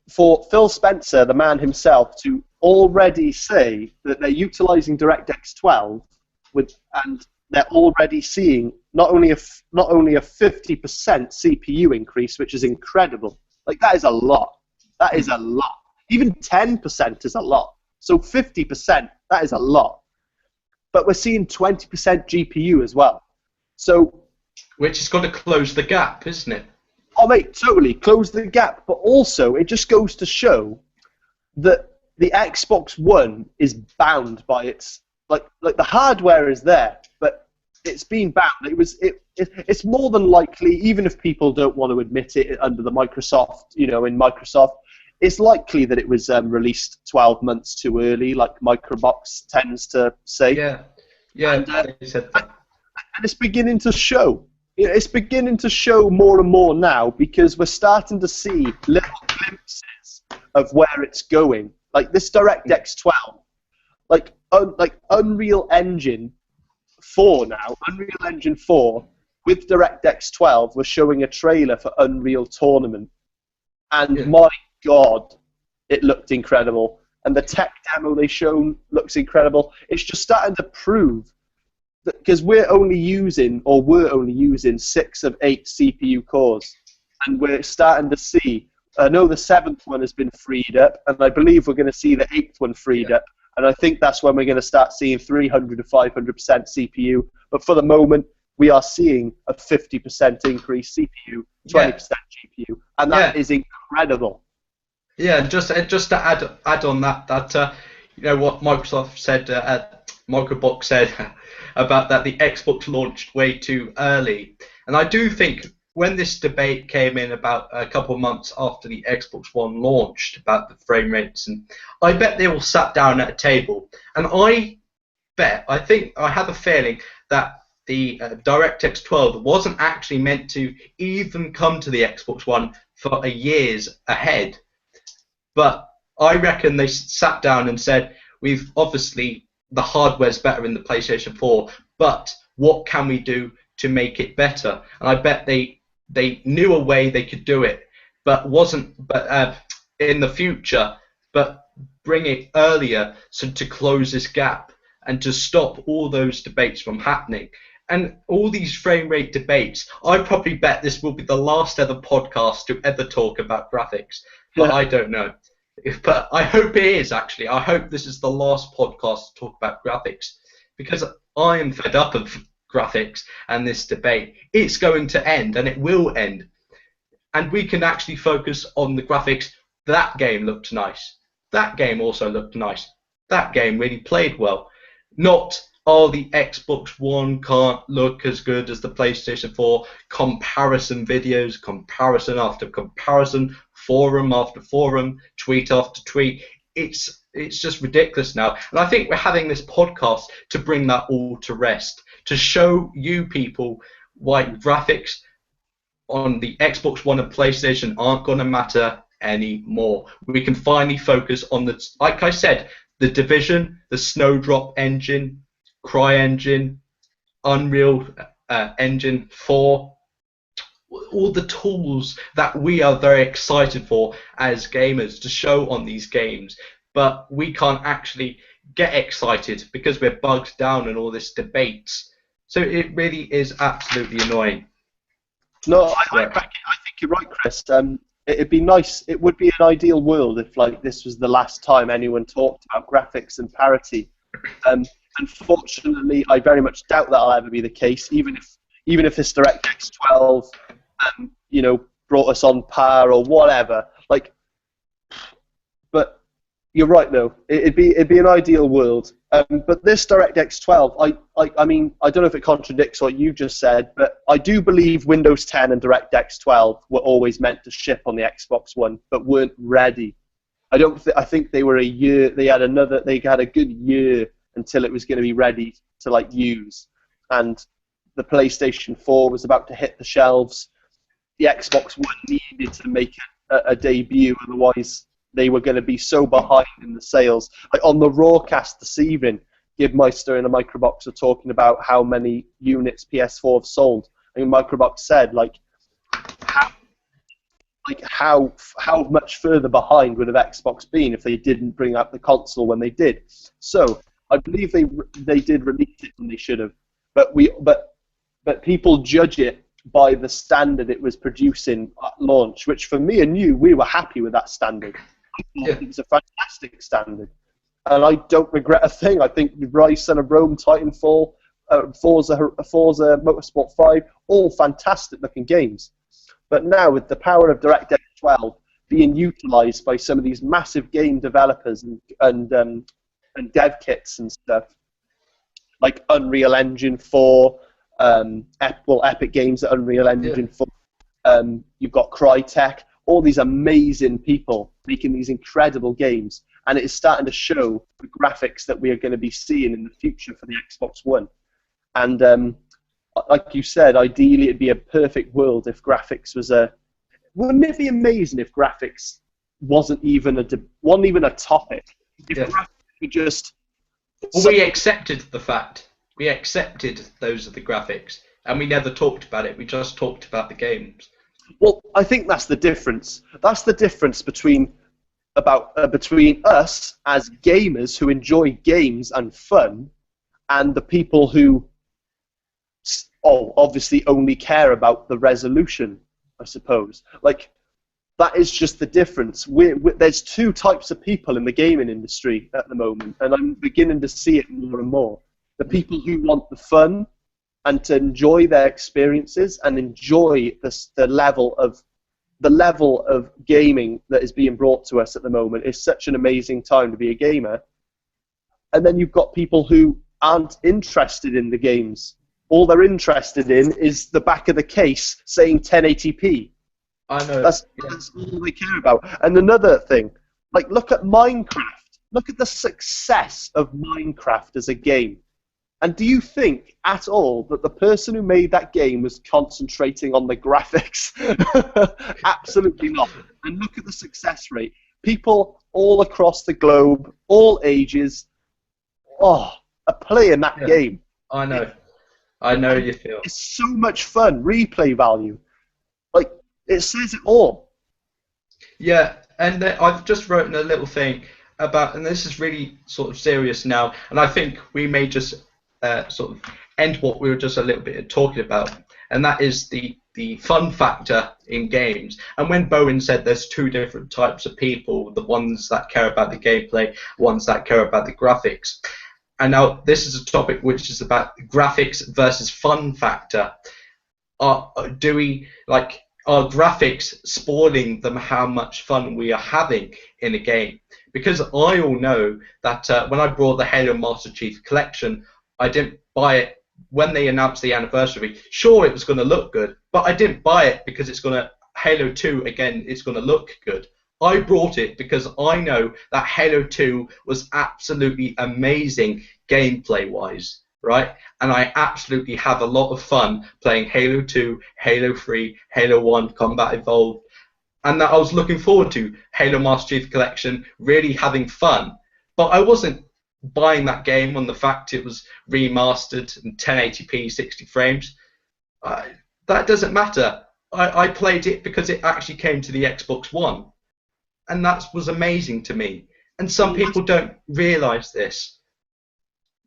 Phil Spencer, the man himself, to already say that they're utilizing DirectX 12 and they're already seeing not only a 50% CPU increase, which is incredible. Like, that is a lot. That is a lot. Even 10% is a lot. So 50%, that is a lot. But we're seeing 20% GPU as well. So, which is going to close the gap, isn't it? Oh, mate, totally close the gap. But also, it just goes to show that the Xbox One is bound by its like the hardware is there, but it's been bound. It's more than likely, even if people don't want to admit it under the Microsoft, in Microsoft, it's likely that it was released 12 months too early, like Microbox tends to say. Yeah, and, they said that. And it's beginning to show. It's beginning to show more and more now, because we're starting to see little glimpses of where it's going. Like this DirectX 12, like Unreal Engine 4 now, Unreal Engine 4 with DirectX 12 was showing a trailer for Unreal Tournament, and my God, it looked incredible. And the tech demo they shown looks incredible. It's just starting to prove that, because we're only using 6 of 8 CPU cores, and we're starting to see. I know the 7th one has been freed up, and I believe we're going to see the 8th one freed up. And I think that's when we're going to start seeing 300 to 500% CPU. But for the moment, we are seeing a 50% increase CPU, 20% GPU, and that is incredible. Yeah, just to add on that what Microsoft said, Microbox said about that the Xbox launched way too early, and I do think when this debate came in about a couple of months after the Xbox One launched about the frame rates, and I bet they all sat down at a table, and I have a feeling that the DirectX 12 wasn't actually meant to even come to the Xbox One for a years ahead. But I reckon they sat down and said, we've obviously, the hardware's better in the PlayStation 4, but what can we do to make it better? And I bet they knew a way they could do it, but in the future, but bring it earlier, so to close this gap and to stop all those debates from happening. And all these frame rate debates, I probably bet this will be the last ever podcast to ever talk about graphics, but I don't know. But I hope it is, actually. I hope this is the last podcast to talk about graphics, because I am fed up of graphics and this debate. It's going to end, and it will end. And we can actually focus on the graphics. That game looked nice. That game also looked nice. That game really played well. Not, oh, the Xbox One can't look as good as the PlayStation 4. Comparison videos, comparison after comparison, forum after forum, tweet after tweet. It's just ridiculous now. And I think we're having this podcast to bring that all to rest, to show you people why graphics on the Xbox One and PlayStation aren't going to matter anymore. We can finally focus on the, like I said, the Division, the Snowdrop engine, CryEngine, Unreal Engine 4, all the tools that we are very excited for as gamers to show on these games, but we can't actually get excited because we're bogged down in all this debate. So it really is absolutely annoying. No, I think you're right, Chris. It'd be nice. It would be an ideal world if, like, this was the last time anyone talked about graphics and parity. Unfortunately, I very much doubt that'll ever be the case. Even if this DirectX 12, brought us on par or whatever. Like, but you're right though. It'd be an ideal world. But this DirectX 12, I mean, I don't know if it contradicts what you just said, but I do believe Windows 10 and DirectX 12 were always meant to ship on the Xbox One, but weren't ready. I think they were a year. They had a good year until it was going to be ready to use, and the PlayStation 4 was about to hit the shelves. The Xbox One needed to make a debut, otherwise they were going to be so behind in the sales. Like on the Rawcast this evening, Gibmeister and the Microbox are talking about how many units PS4 have sold. I mean, Microbox said how much further behind would have Xbox been if they didn't bring out the console when they did. So I believe they did release it when they should have, but people judge it by the standard it was producing at launch, which for me and you, we were happy with that standard. It was a fantastic standard, and I don't regret a thing. I think Rise, Son of Rome, Titanfall, Forza Motorsport 5, all fantastic looking games. But now with the power of DirectX 12 being utilized by some of these massive game developers and dev kits and stuff, like Unreal Engine 4, Epic Games at Unreal Engine 4, you've got Crytek, all these amazing people making these incredible games, and it is starting to show the graphics that we are going to be seeing in the future for the Xbox One. And like you said, ideally it'd be a perfect world if graphics was wouldn't it be amazing if graphics wasn't even a topic? If graphics were just... Well, we accepted the fact. We accepted those are the graphics, and we never talked about it. We just talked about the games. Well, I think that's the difference. That's the difference between us as gamers who enjoy games and fun, and the people who obviously only care about the resolution, I suppose. Like, that is just the difference. There's two types of people in the gaming industry at the moment, and I'm beginning to see it more and more. The people who want the fun and to enjoy their experiences and enjoy the level of gaming that is being brought to us at the moment. It's such an amazing time to be a gamer. And then you've got people who aren't interested in the games. All they're interested in is the back of the case saying 1080p. I know. That's all they care about. And another thing, like, look at Minecraft. Look at the success of Minecraft as a game. And do you think at all that the person who made that game was concentrating on the graphics? Absolutely not. And look at the success rate. People all across the globe, all ages, are playing that game. I know. I know you feel. It's so much fun. Replay value. Like, it says it all. Yeah, and I've just written a little thing about, and this is really sort of serious now, and I think we may just sort of end what we were just a little bit talking about, and that is the fun factor in games. And when Bowen said there's two different types of people, the ones that care about the gameplay, ones that care about the graphics. And now this is a topic which is about graphics versus fun factor. Do we like? Are graphics spoiling them how much fun we are having in a game? Because I all know that when I bought the Halo Master Chief Collection, I didn't buy it when they announced the anniversary. Sure, it was going to look good, but I didn't buy it because it's going to Halo 2 again. It's going to look good. I brought it because I know that Halo 2 was absolutely amazing gameplay-wise. Right, and I absolutely have a lot of fun playing Halo 2, Halo 3, Halo 1, Combat Evolved, and that I was looking forward to Halo Master Chief Collection, really having fun. But I wasn't buying that game on the fact it was remastered in 1080p 60 frames. That doesn't matter. I played it because it actually came to the Xbox One, and that was amazing to me. And some people don't realise this.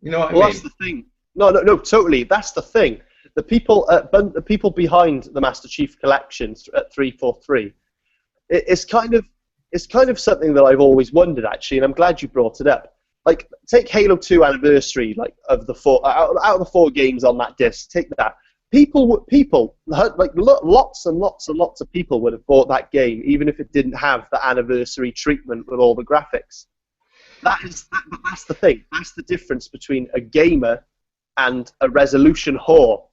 You know what I mean? That's the thing. No, totally. That's the thing. The people behind the Master Chief Collection at 343, it's kind of something that I've always wondered, actually, and I'm glad you brought it up. Like, take Halo 2 Anniversary, like of the out of the 4 games on that disc. Take that. People, like lots and lots and lots of people would have bought that game, even if it didn't have the anniversary treatment with all the graphics. That's the thing. That's the difference between a gamer and a resolution whore.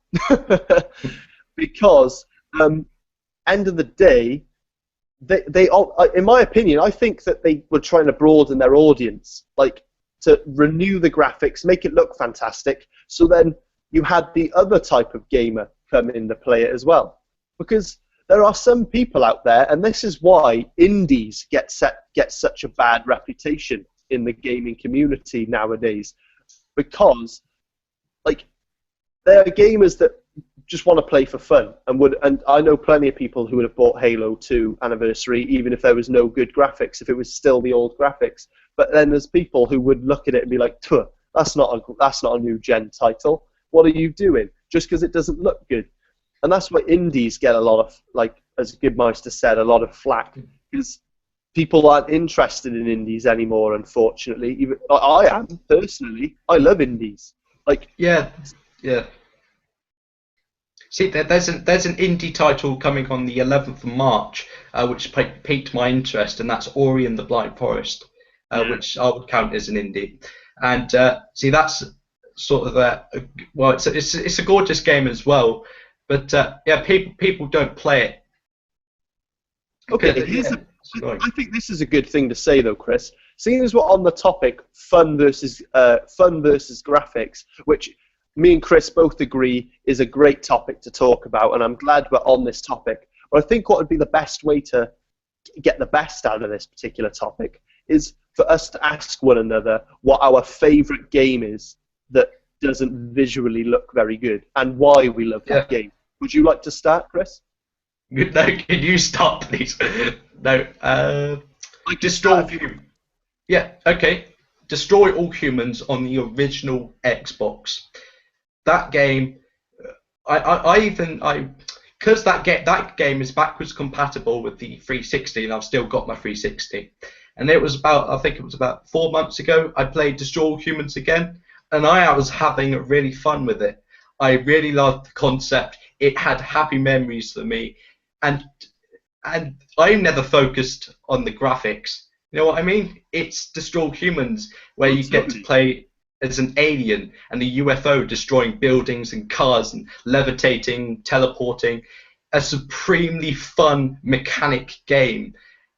Because, end of the day, they all, in my opinion, I think that they were trying to broaden their audience, like to renew the graphics, make it look fantastic. So then you had the other type of gamer come in to play it as well. Because there are some people out there, and this is why indies get such a bad reputation in the gaming community nowadays, because like there are gamers that just want to play for fun and I know plenty of people who would have bought Halo 2 Anniversary even if there was no good graphics, if it was still the old graphics. But then there's people who would look at it and be like, that's not a new gen title. What are you doing? Just because it doesn't look good. And that's why indies get a lot of, like as Gibmeister said, a lot of flack, because people aren't interested in indies anymore, unfortunately. Even I am, personally. I love indies. Like, yeah. See, there's an indie title coming on the 11th of March, which piqued my interest, and that's Ori and the Blind Forest, which I would count as an indie. And see, that's sort of well, it's a gorgeous game as well, but yeah, people don't play it. Okay, I think this is a good thing to say, though, Chris. Seeing as we're on the topic fun versus graphics, which me and Chris both agree is a great topic to talk about, and I'm glad we're on this topic. But I think what would be the best way to get the best out of this particular topic is for us to ask one another what our favourite game is that doesn't visually look very good, and why we love that game. Would you like to start, Chris? No, can you stop, please? No. Like destroy. Yeah. Okay. Destroy All Humans on the original Xbox. That game, because that game is backwards compatible with the 360, and I've still got my 360. And it was I think it was about 4 months ago, I played Destroy All Humans again, and I was having really fun with it. I really loved the concept. It had happy memories for me. And I never focused on the graphics. You know what I mean? It's Destroy All Humans, where you get to play as an alien and a UFO destroying buildings and cars and levitating, teleporting. A supremely fun mechanic game.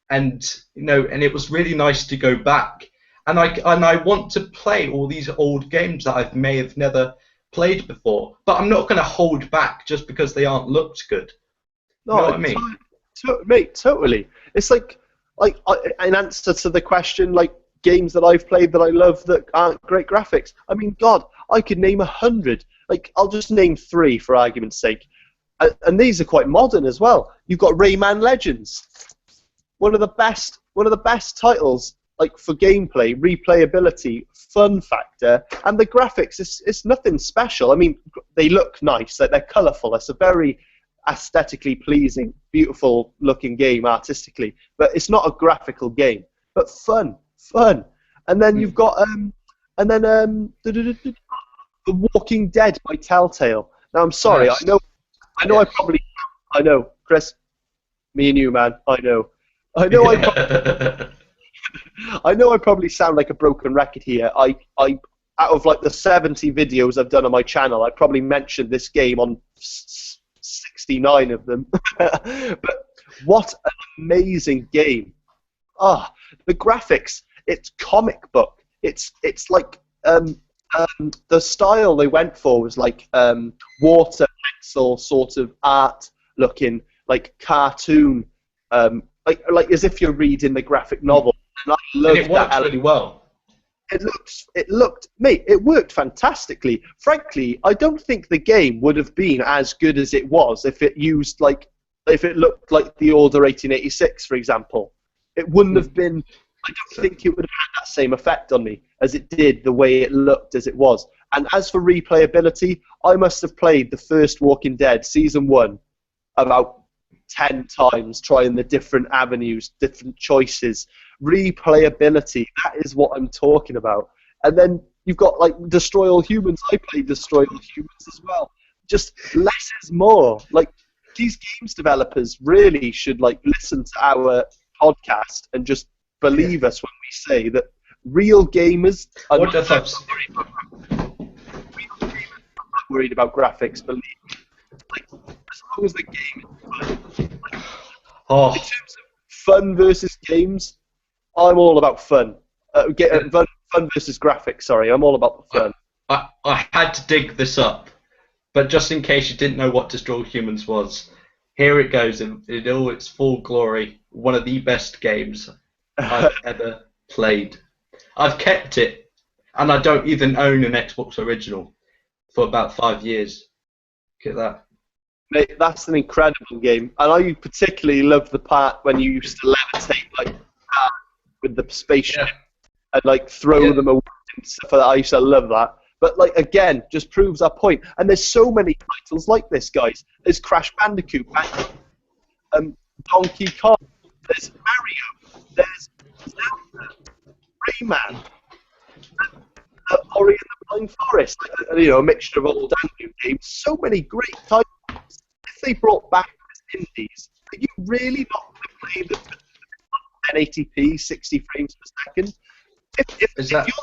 And and it was really nice to go back and I want to play all these old games that I may have never played before, but I'm not going to hold back just because they aren't looked good. You know No, what I mean? mate, totally. It's in answer to the question, like games that I've played that I love that aren't great graphics. I mean, God, I could name 100. Like, I'll just name 3 for argument's sake, and these are quite modern as well. You've got Rayman Legends, one of the best titles, like for gameplay, replayability, fun factor, and the graphics. It's nothing special. I mean, they look nice, like they're colourful. It's a very aesthetically pleasing, beautiful looking game artistically, but it's not a graphical game, but fun. And then you've got The Walking Dead by Telltale. Now I'm sorry, Yes. I know, I know, Chris, me and you, man, I know, I know I probably sound like a broken record here. I out of like the 70 videos I've done on my channel, I probably mentioned this game on 69 of them. But what an amazing game! Ah, the graphics. It's comic book. It's like the style they went for was like water pencil sort of art looking, like cartoon, like as if you're reading the graphic novel. And I love And it works really well. It worked fantastically. Frankly, I don't think the game would have been as good as it was if it looked like the Order 1886, for example. It wouldn't have been. I don't think it would have had that same effect on me as it did the way it looked as it was. And as for replayability, I must have played the first Walking Dead season 1 about 10 times, trying the different avenues, different choices. Replayability, that is what I'm talking about. And then you've got like Destroy All Humans. I played Destroy All Humans as well. Just less is more. Like, these games developers really should like listen to our podcast and just believe us when we say that real gamers are not worried about graphics. Believe me. Like, as long as the game is fun. In terms of fun versus games, I'm all about fun. Fun versus graphics. Sorry, I'm all about the fun. I had to dig this up, but just in case you didn't know what Destroy Humans was, here it goes in all its full glory. One of the best games I've ever played. I've kept it, and I don't even own an Xbox original for about 5 years. Look at that. Mate, that's an incredible game, and I particularly love the part when you used to levitate like with the spaceship and like throw them away and stuff like that. I used to love that. But like again, just proves our point. And there's so many titles like this, guys. There's Crash Bandicoot, Donkey Kong, there's Mario, there's Zelda, Rayman, Ori and the Blind Forest. A mixture of old and new games. So many great titles. If they brought back as indies, are you really not going to play them 1080p, 60 frames per second? If you're the type of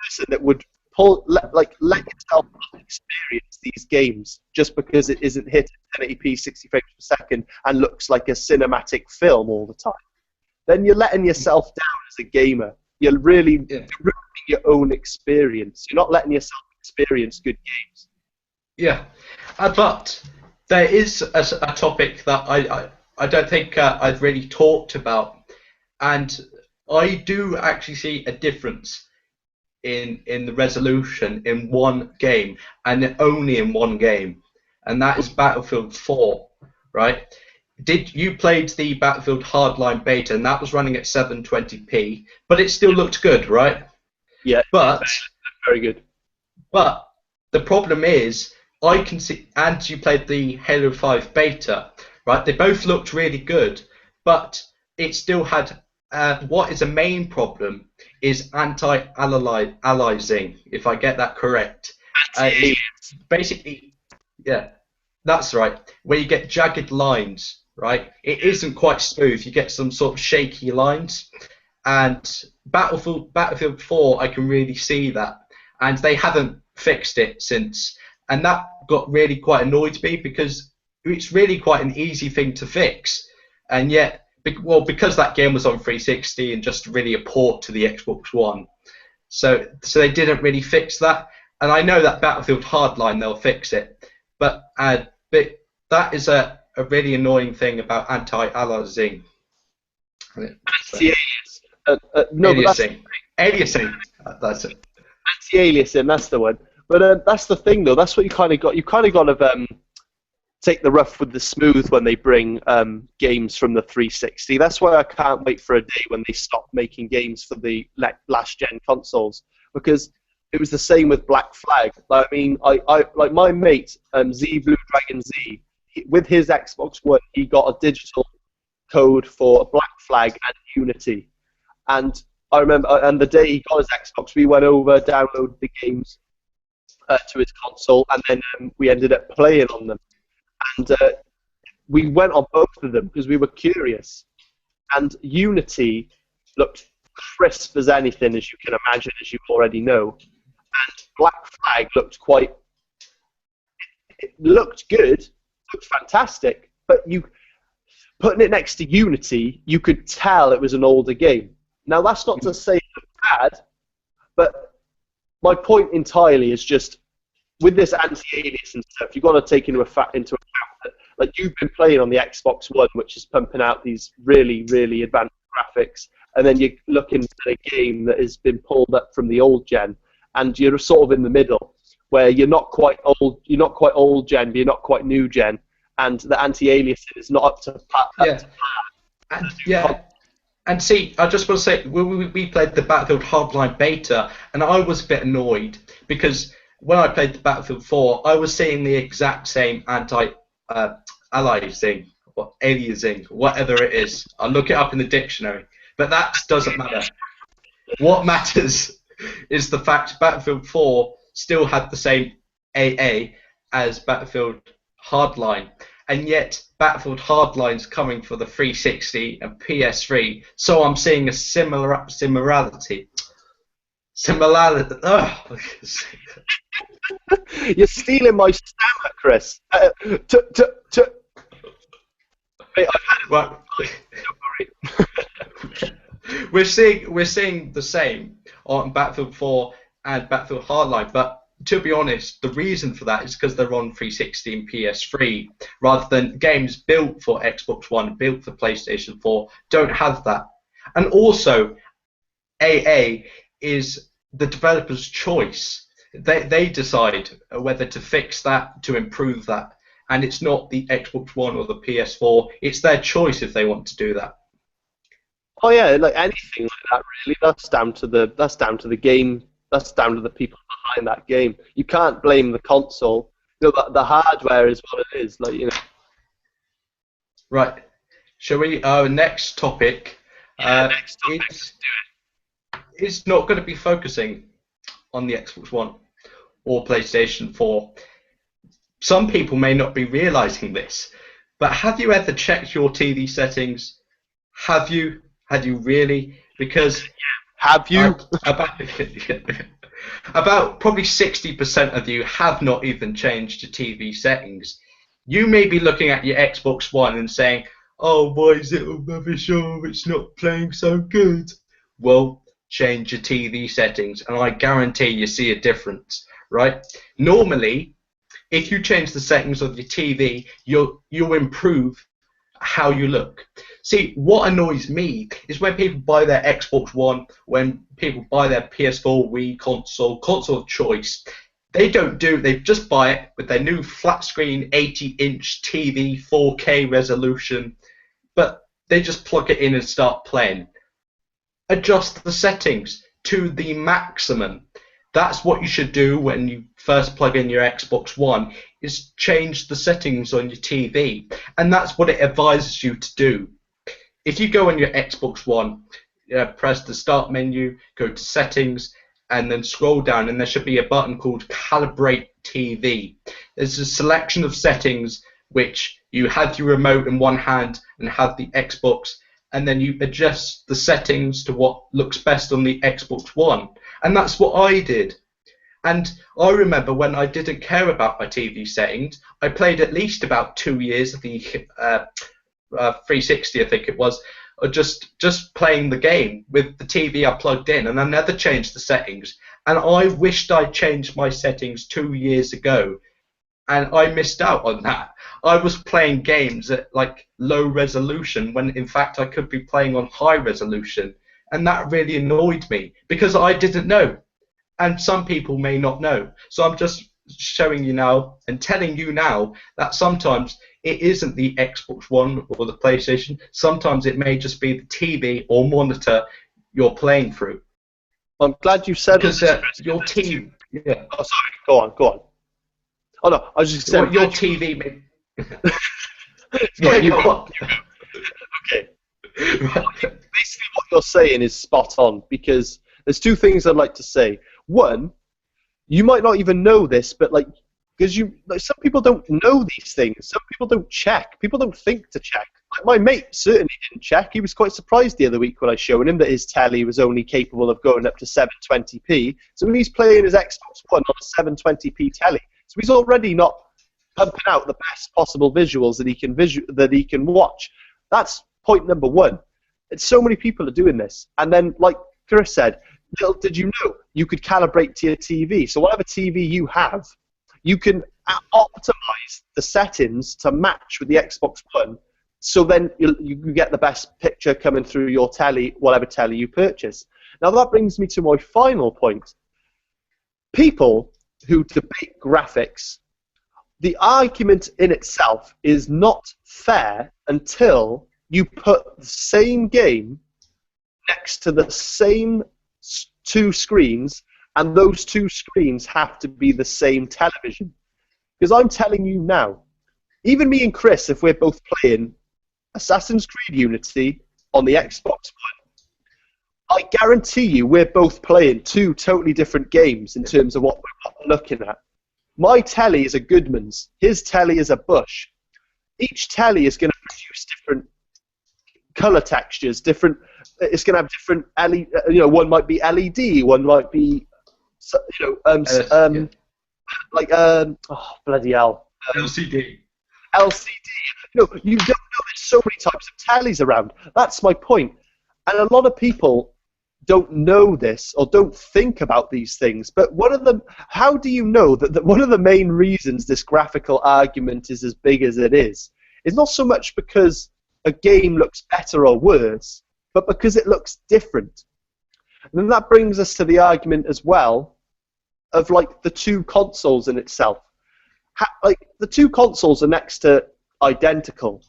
person that would let yourself experience these games just because it isn't hit at 1080p, 60 frames per second, and looks like a cinematic film all the time, then you're letting yourself down as a gamer. You're really ruining your own experience. You're not letting yourself experience good games. Yeah, but there is a topic that I don't think I've really talked about, and I do actually see a difference in the resolution in one game, and only in one game, and that is Battlefield 4, right? You played the Battlefield Hardline beta, and that was running at 720p, but it still looked good, right? Yeah, but very good. But the problem is, I can see, and you played the Halo 5 beta, right? They both looked really good, but it still had what is a main problem is anti-aliasing, if I get that correct. Basically, yeah, that's right. Where you get jagged lines, right? It isn't quite smooth. You get some sort of shaky lines. And Battlefield 4, I can really see that. And they haven't fixed it since. And that got really quite annoyed me because it's really quite an easy thing to fix. And yet, well, because that game was on 360 and just really a port to the Xbox One, so they didn't really fix that. And I know that Battlefield Hardline they'll fix it, but that is a really annoying thing about anti-aliasing. Anti-alias. No, but Aliasing. Aliasing. That's it. Anti-aliasing. That's the one. But that's the thing, though. That's what you kind of got. You kind of got to take the rough with the smooth when they bring games from the 360. That's why I can't wait for a day when they stop making games for the last gen consoles, because it was the same with Black Flag. I mean, I like my mate Z Blue Dragon Z, with his Xbox One, he got a digital code for Black Flag and Unity, and I remember, and the day he got his Xbox, we went over, downloaded the games to his console, and then we ended up playing on them. And we went on both of them because we were curious. And Unity looked crisp as anything, as you can imagine, as you already know. And Black Flag looked it looked good, looked fantastic. But putting it next to Unity, you could tell it was an older game. Now, that's not to say it looked bad, but my point entirely is just, with this anti-alias and stuff, you've got to take into account that, like, you've been playing on the Xbox One, which is pumping out these really, really advanced graphics, and then you're looking at a game that has been pulled up from the old gen, and you're sort of in the middle, where you're not quite old gen, but you're not quite new gen, and the anti-aliasing is not up to par. And see, I just want to say, we played the Battlefield Hardline beta, and I was a bit annoyed because when I played the Battlefield 4, I was seeing the exact same anti-aliasing, or aliasing, whatever it is. I'll look it up in the dictionary, but that doesn't matter. What matters is the fact Battlefield 4 still had the same AA as Battlefield Hardline, and yet Battlefield Hardline's coming for the 360 and PS3, so I'm seeing a similarity. Oh. You're stealing my stammer, Chris. Wait, Right. We're seeing the same on Battlefield 4 and Battlefield Hardline, but to be honest, the reason for that is because they're on 360 and PS3, rather than games built for Xbox One, built for PlayStation 4, don't have that. And also, AA is the developer's choice. They decide whether to fix that, to improve that, and it's not the Xbox One or the PS4. It's their choice if they want to do that. Oh yeah, like anything like that, really. That's down to the game. That's down to the people behind that game. You can't blame the console. You know, the hardware is what it is. Like, you know. Right. Shall we? Our next topic. Next topic. It's not going to be focusing on the Xbox One or PlayStation 4. Some people may not be realizing this, but have you ever checked your TV settings? Have you? Had you really? Because have you? About probably 60% of you have not even changed your TV settings. You may be looking at your Xbox One and saying, "Oh, why is it all rubbish? Oh, it's not playing so good." Well, change your TV settings, and I guarantee you see a difference, right? Normally, if you change the settings of your TV, you'll improve how you look. See, what annoys me is when people buy their Xbox One, when people buy their PS4, Wii console of choice, they just buy it with their new flat screen 80-inch TV 4K resolution, but they just plug it in and start playing. Adjust the settings to the maximum. That's what you should do when you first plug in your Xbox One, is change the settings on your TV. And that's what it advises you to do. If you go on your Xbox One, press the start menu, go to settings, and then scroll down, and there should be a button called Calibrate TV. There's a selection of settings which you have your remote in one hand and have the Xbox, and then you adjust the settings to what looks best on the Xbox One. And that's what I did. And I remember when I didn't care about my TV settings, I played at least about 2 years of the 360, I think it was, or just playing the game with the TV I plugged in, and I never changed the settings. And I wished I'd changed my settings 2 years ago, and I missed out on that. I was playing games at like low resolution when in fact I could be playing on high resolution, and that really annoyed me because I didn't know, and some people may not know. So I'm just showing you now and telling you now that sometimes it isn't the Xbox One or the PlayStation. Sometimes it may just be the TV or monitor you're playing through. I'm glad you said because your TV. Yeah. Oh, sorry. Go on. Go on. Oh no, I was just saying. Your TV. Sorry, you go on. Okay. Basically, what you're saying is spot on, because there's two things I'd like to say. One, you might not even know this, but because some people don't know these things. Some people don't check. People don't think to check. Like my mate certainly didn't check. He was quite surprised the other week when I showed him that his telly was only capable of going up to 720p. So he's playing his Xbox One on a 720p telly. So he's already not pumping out the best possible visuals that he can watch. That's point number one. And so many people are doing this. And then, like Chris said, little did you know, you could calibrate to your TV. So whatever TV you have, you can optimize the settings to match with the Xbox One. So then you get the best picture coming through your telly, whatever telly you purchase. Now that brings me to my final point. People who debate graphics, the argument in itself is not fair until you put the same game next to the same two screens, and those two screens have to be the same television. Because I'm telling you now, even me and Chris, if we're both playing Assassin's Creed Unity on the Xbox One, I guarantee you we're both playing two totally different games in terms of what we're looking at. My telly is a Goodman's. His telly is a Bush. Each telly is going to produce different color textures, different. It's going to have different LED. One might be LED, one might be, bloody hell, LCD. LCD. You don't know there's so many types of tellies around. That's my point. And a lot of people don't know this or don't think about these things. But how do you know that one of the main reasons this graphical argument is as big as it is not so much because a game looks better or worse, but because it looks different. And then that brings us to the argument as well of the two consoles in itself. The two consoles are next to identical.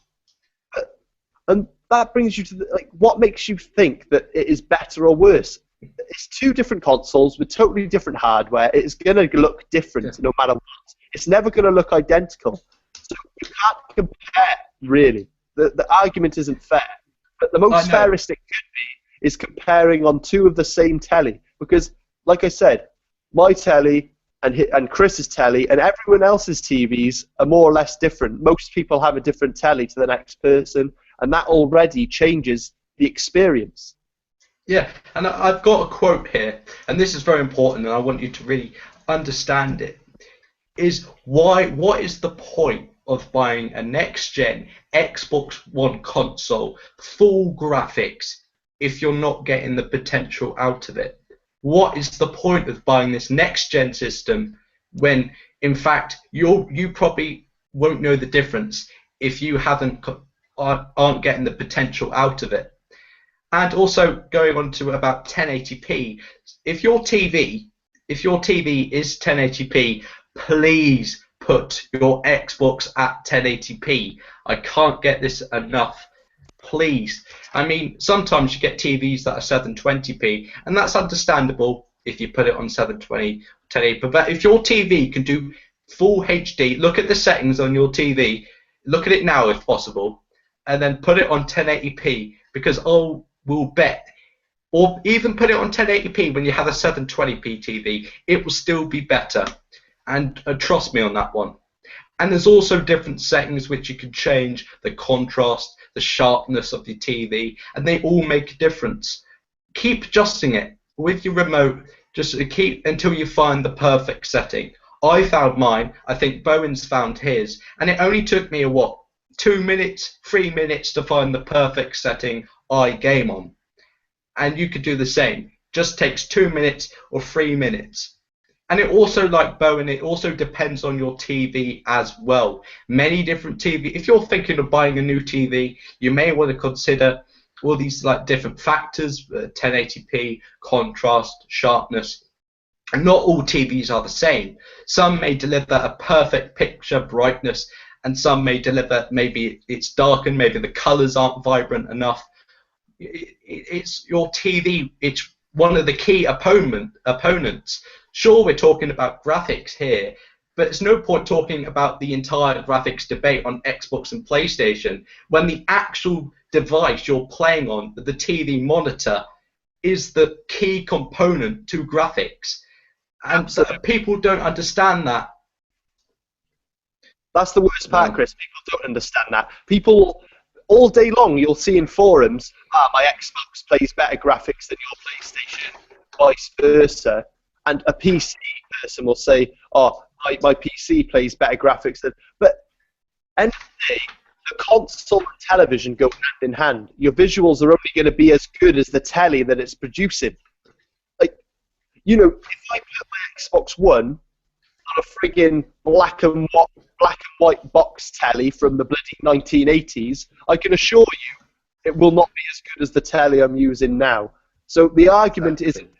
And that brings you to what makes you think that it is better or worse? It's two different consoles with totally different hardware. It is going to look different no matter what. It's never going to look identical. So you can't compare, really. The argument isn't fair. But the most fairest it could be is comparing on two of the same telly. Because, like I said, my telly and Chris's telly and everyone else's TVs are more or less different. Most people have a different telly to the next person, and that already changes the experience. Yeah, and I've got a quote here, and this is very important, and I want you to really understand it. What is the point of buying a next-gen Xbox One console, full graphics, if you're not getting the potential out of it? What is the point of buying this next-gen system when, in fact, you probably won't know the difference if you aren't getting the potential out of it? And also going on to about 1080p, if your TV is 1080p, please put your Xbox at 1080p. I can't get this enough. Please. I mean, sometimes you get TVs that are 720p, and that's understandable if you put it on 720, 1080p. But if your TV can do full HD, look at the settings on your TV, look at it now if possible, and then put it on 1080p, because we'll bet, or even put it on 1080p when you have a 720p TV, it will still be better. And trust me on that one. And there's also different settings which you can change, the contrast, the sharpness of the TV, and they all make a difference. Keep adjusting it with your remote, just keep until you find the perfect setting. I found mine, I think Bowen's found his, and it only took me 2 minutes, 3 minutes to find the perfect setting I game on. And you could do the same. Just takes 2 minutes or 3 minutes. And it also, like Bowen, it also depends on your TV as well. Many different TV. If you're thinking of buying a new TV, you may want to consider all these like different factors: 1080p, contrast, sharpness. And not all TVs are the same. Some may deliver a perfect picture brightness, and some may deliver maybe it's darkened, maybe the colours aren't vibrant enough. It's your TV. It's one of the key opponents. Sure, we're talking about graphics here, but it's no point talking about the entire graphics debate on Xbox and PlayStation when the actual device you're playing on, the TV monitor, is the key component to graphics. And so people don't understand that. That's the worst part, Chris. People don't understand that. People, all day long, you'll see in forums, my Xbox plays better graphics than your PlayStation, vice versa. And a PC person will say, oh, my PC plays better graphics than... But end of the day, the console and television go hand in hand. Your visuals are only going to be as good as the telly that it's producing. Like, you know, if I put my Xbox One on a friggin' black and white box telly from the bloody 1980s, I can assure you it will not be as good as the telly I'm using now. So the argument isn't there.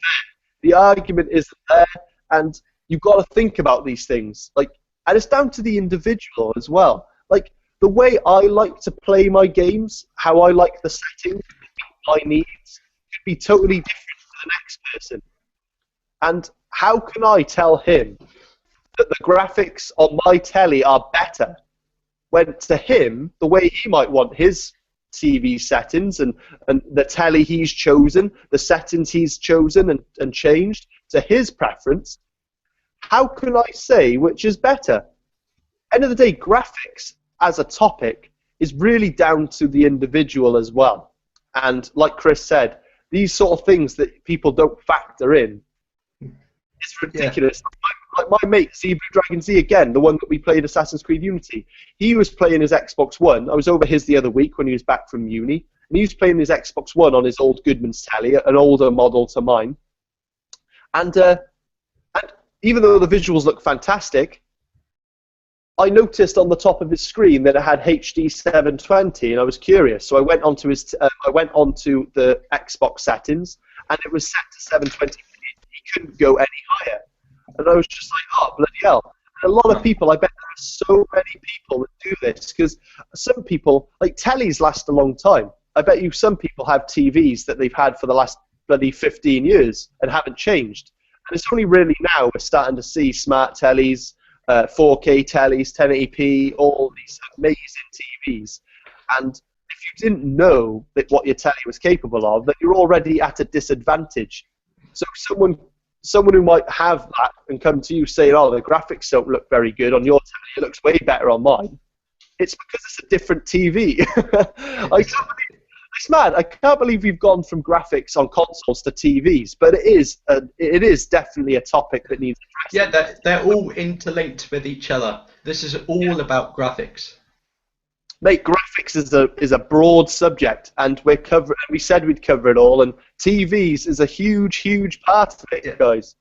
The argument isn't there, and you've got to think about these things. Like, and it's down to the individual as well. Like, the way I like to play my games, how I like the settings, my needs, could be totally different to the next person. And how can I tell him that the graphics on my telly are better when to him, the way he might want his TV settings and the telly he's chosen, the settings he's chosen and changed to his preference, how can I say which is better? End of the day, graphics as a topic is really down to the individual as well. And like Chris said, these sort of things that people don't factor in, it's ridiculous. Yeah. Like my mate, Zebra Dragon Z, again, the one that we played Assassin's Creed Unity, he was playing his Xbox One. I was over his the other week when he was back from uni, and he was playing his Xbox One on his old Goodman's telly, an older model to mine. And even though the visuals look fantastic, I noticed on the top of his screen that it had HD 720, and I was curious. So I went onto the Xbox settings, and it was set to 720. He couldn't go any higher. And I was just like, oh, bloody hell. And a lot of people, I bet there are so many people that do this, because some people, like tellies last a long time. I bet you some people have TVs that they've had for the last bloody 15 years and haven't changed. And it's only really now we're starting to see smart tellies, 4K tellies, 1080p, all these amazing TVs. And if you didn't know that what your telly was capable of, then you're already at a disadvantage. So someone who might have that and come to you saying, oh, the graphics don't look very good on your telly, it looks way better on mine, it's because it's a different TV. It's mad. I can't believe we've gone from graphics on consoles to TVs, but it is definitely a topic that needs addressing. Yeah, they're all interlinked with each other. This is all about graphics. Mate, graphics is a broad subject, and we said we'd cover it all, and TVs is a huge, huge part of it, guys.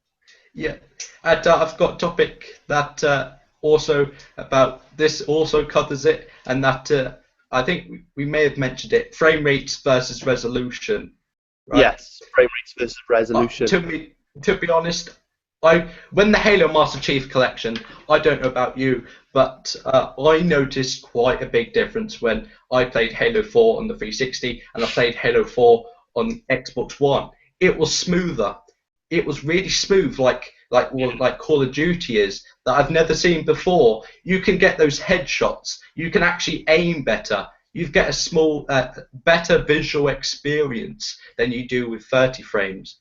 Yeah, and I've got a topic that also about this also covers it, and that I think we may have mentioned it: frame rates versus resolution. Right? Yes, frame rates versus resolution. To be honest, when the Halo Master Chief Collection, I don't know about you, but I noticed quite a big difference when I played Halo 4 on the 360 and I played Halo 4 on Xbox One. It was smoother. It was really smooth, like Call of Duty is, that I've never seen before. You can get those headshots. You can actually aim better. You get a better visual experience than you do with 30 frames.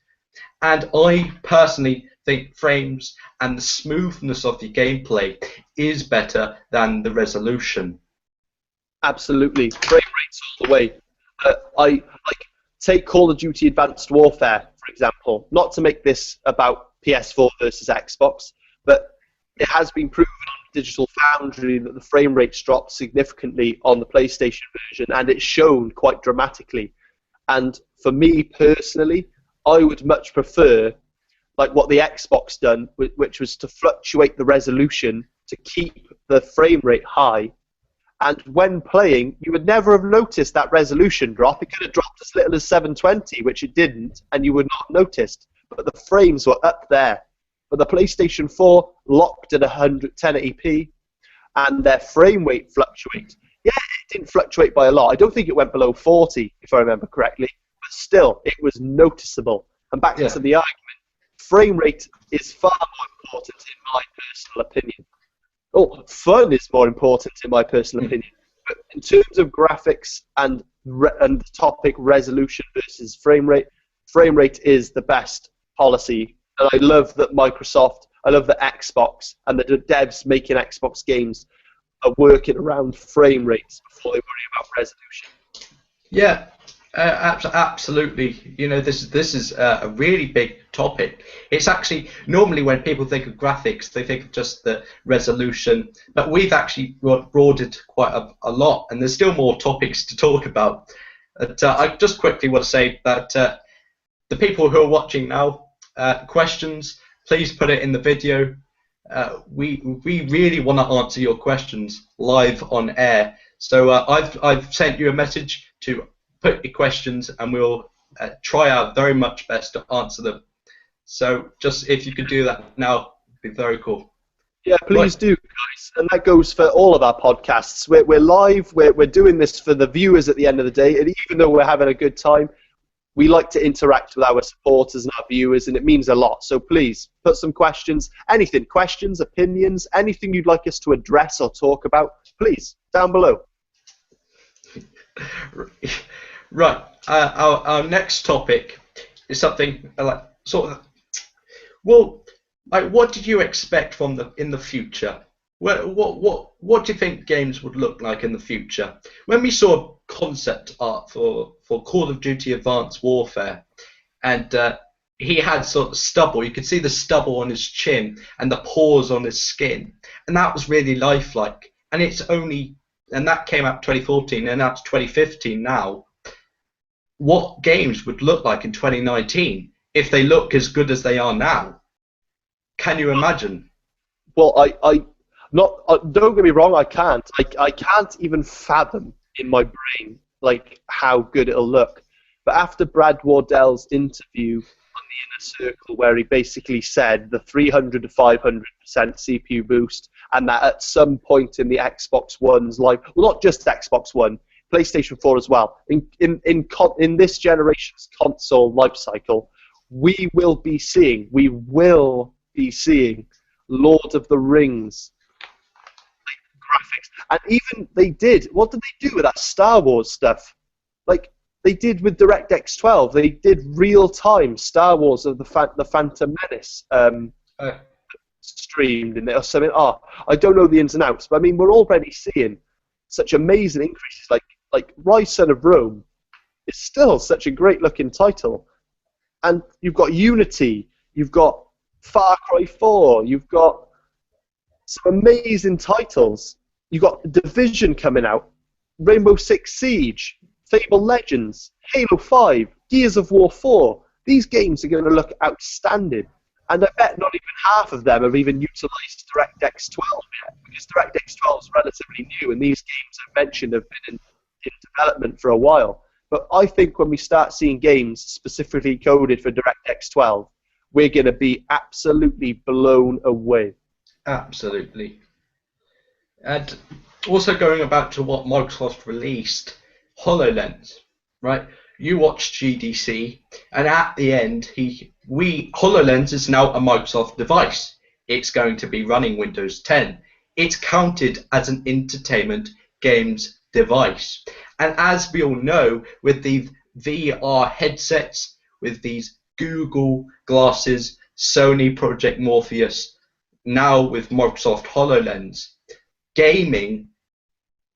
And I personally think frames and the smoothness of the gameplay is better than the resolution. Absolutely, frame rates all the way. I take Call of Duty Advanced Warfare, for example. Not to make this about PS4 versus Xbox, but it has been proven on Digital Foundry that the frame rates dropped significantly on the PlayStation version, and it's shown quite dramatically. And for me personally, I would much prefer like what the Xbox done, which was to fluctuate the resolution to keep the frame rate high. And when playing, you would never have noticed that resolution drop. It could have dropped as little as 720, which it didn't, and you would not have noticed. But the frames were up there. But the PlayStation 4 locked at 1080p, and their frame rate fluctuates. Yeah, it didn't fluctuate by a lot. I don't think it went below 40, if I remember correctly. But still, it was noticeable. And back to the argument, frame rate is far more important in my personal opinion. Oh, fun is more important in my personal opinion. But in terms of graphics and the topic resolution versus frame rate is the best policy. And I love that Microsoft, I love that Xbox and the devs making Xbox games are working around frame rates before they worry about resolution. Yeah, absolutely. You know, this is a really big topic. It's actually, normally when people think of graphics, they think of just the resolution, but we've actually broadened it quite a lot, and there's still more topics to talk about. But I just quickly want to say that the people who are watching now, questions, please put it in the video. We really want to answer your questions live on air. So I've sent you a message to put your questions, and we'll try our very much best to answer them. So just if you could do that now, it'd be very cool. Yeah, please do, guys. And that goes for all of our podcasts. We're live. We're doing this for the viewers at the end of the day. And even though we're having a good time, we like to interact with our supporters and our viewers, and it means a lot. So please, put some questions, anything, questions, opinions, anything you'd like us to address or talk about, please, down below. Right, our next topic is something like what did you expect from in the future? What do you think games would look like in the future? When we saw concept art for Call of Duty Advanced Warfare, and he had sort of stubble, you could see the stubble on his chin and the pores on his skin, and that was really lifelike. And that came out 2014, and that's 2015 now. What games would look like in 2019 if they look as good as they are now? Can you imagine? Well, don't get me wrong, I can't. I can't even fathom in my brain like how good it'll look. But after Brad Wardell's interview on the Inner Circle, where he basically said the 300 to 500% CPU boost, and that at some point in the Xbox One's life, well, not just Xbox One, PlayStation 4 as well, in this generation's console life cycle, we will be seeing Lord of the Rings graphics. And even what did they do with that Star Wars stuff? Like they did with DirectX 12, they did real-time Star Wars of the Phantom Menace streamed in it or something. I don't know the ins and outs, but I mean we're already seeing such amazing increases. Like Rise Son of Rome is still such a great looking title, and you've got Unity, you've got Far Cry 4, you've got some amazing titles. You've got Division coming out, Rainbow Six Siege, Fable Legends, Halo 5, Gears of War 4. These games are going to look outstanding. And I bet not even half of them have even utilised DirectX 12 yet, because DirectX 12 is relatively new, and these games I've mentioned have been in development for a while. But I think when we start seeing games specifically coded for DirectX 12, we're going to be absolutely blown away. Absolutely. And also going back to what Microsoft released, HoloLens, right? You watched GDC, and at the end, HoloLens is now a Microsoft device. It's going to be running Windows 10. It's counted as an entertainment games device. And as we all know, with the VR headsets, with these Google glasses, Sony Project Morpheus, now with Microsoft HoloLens, gaming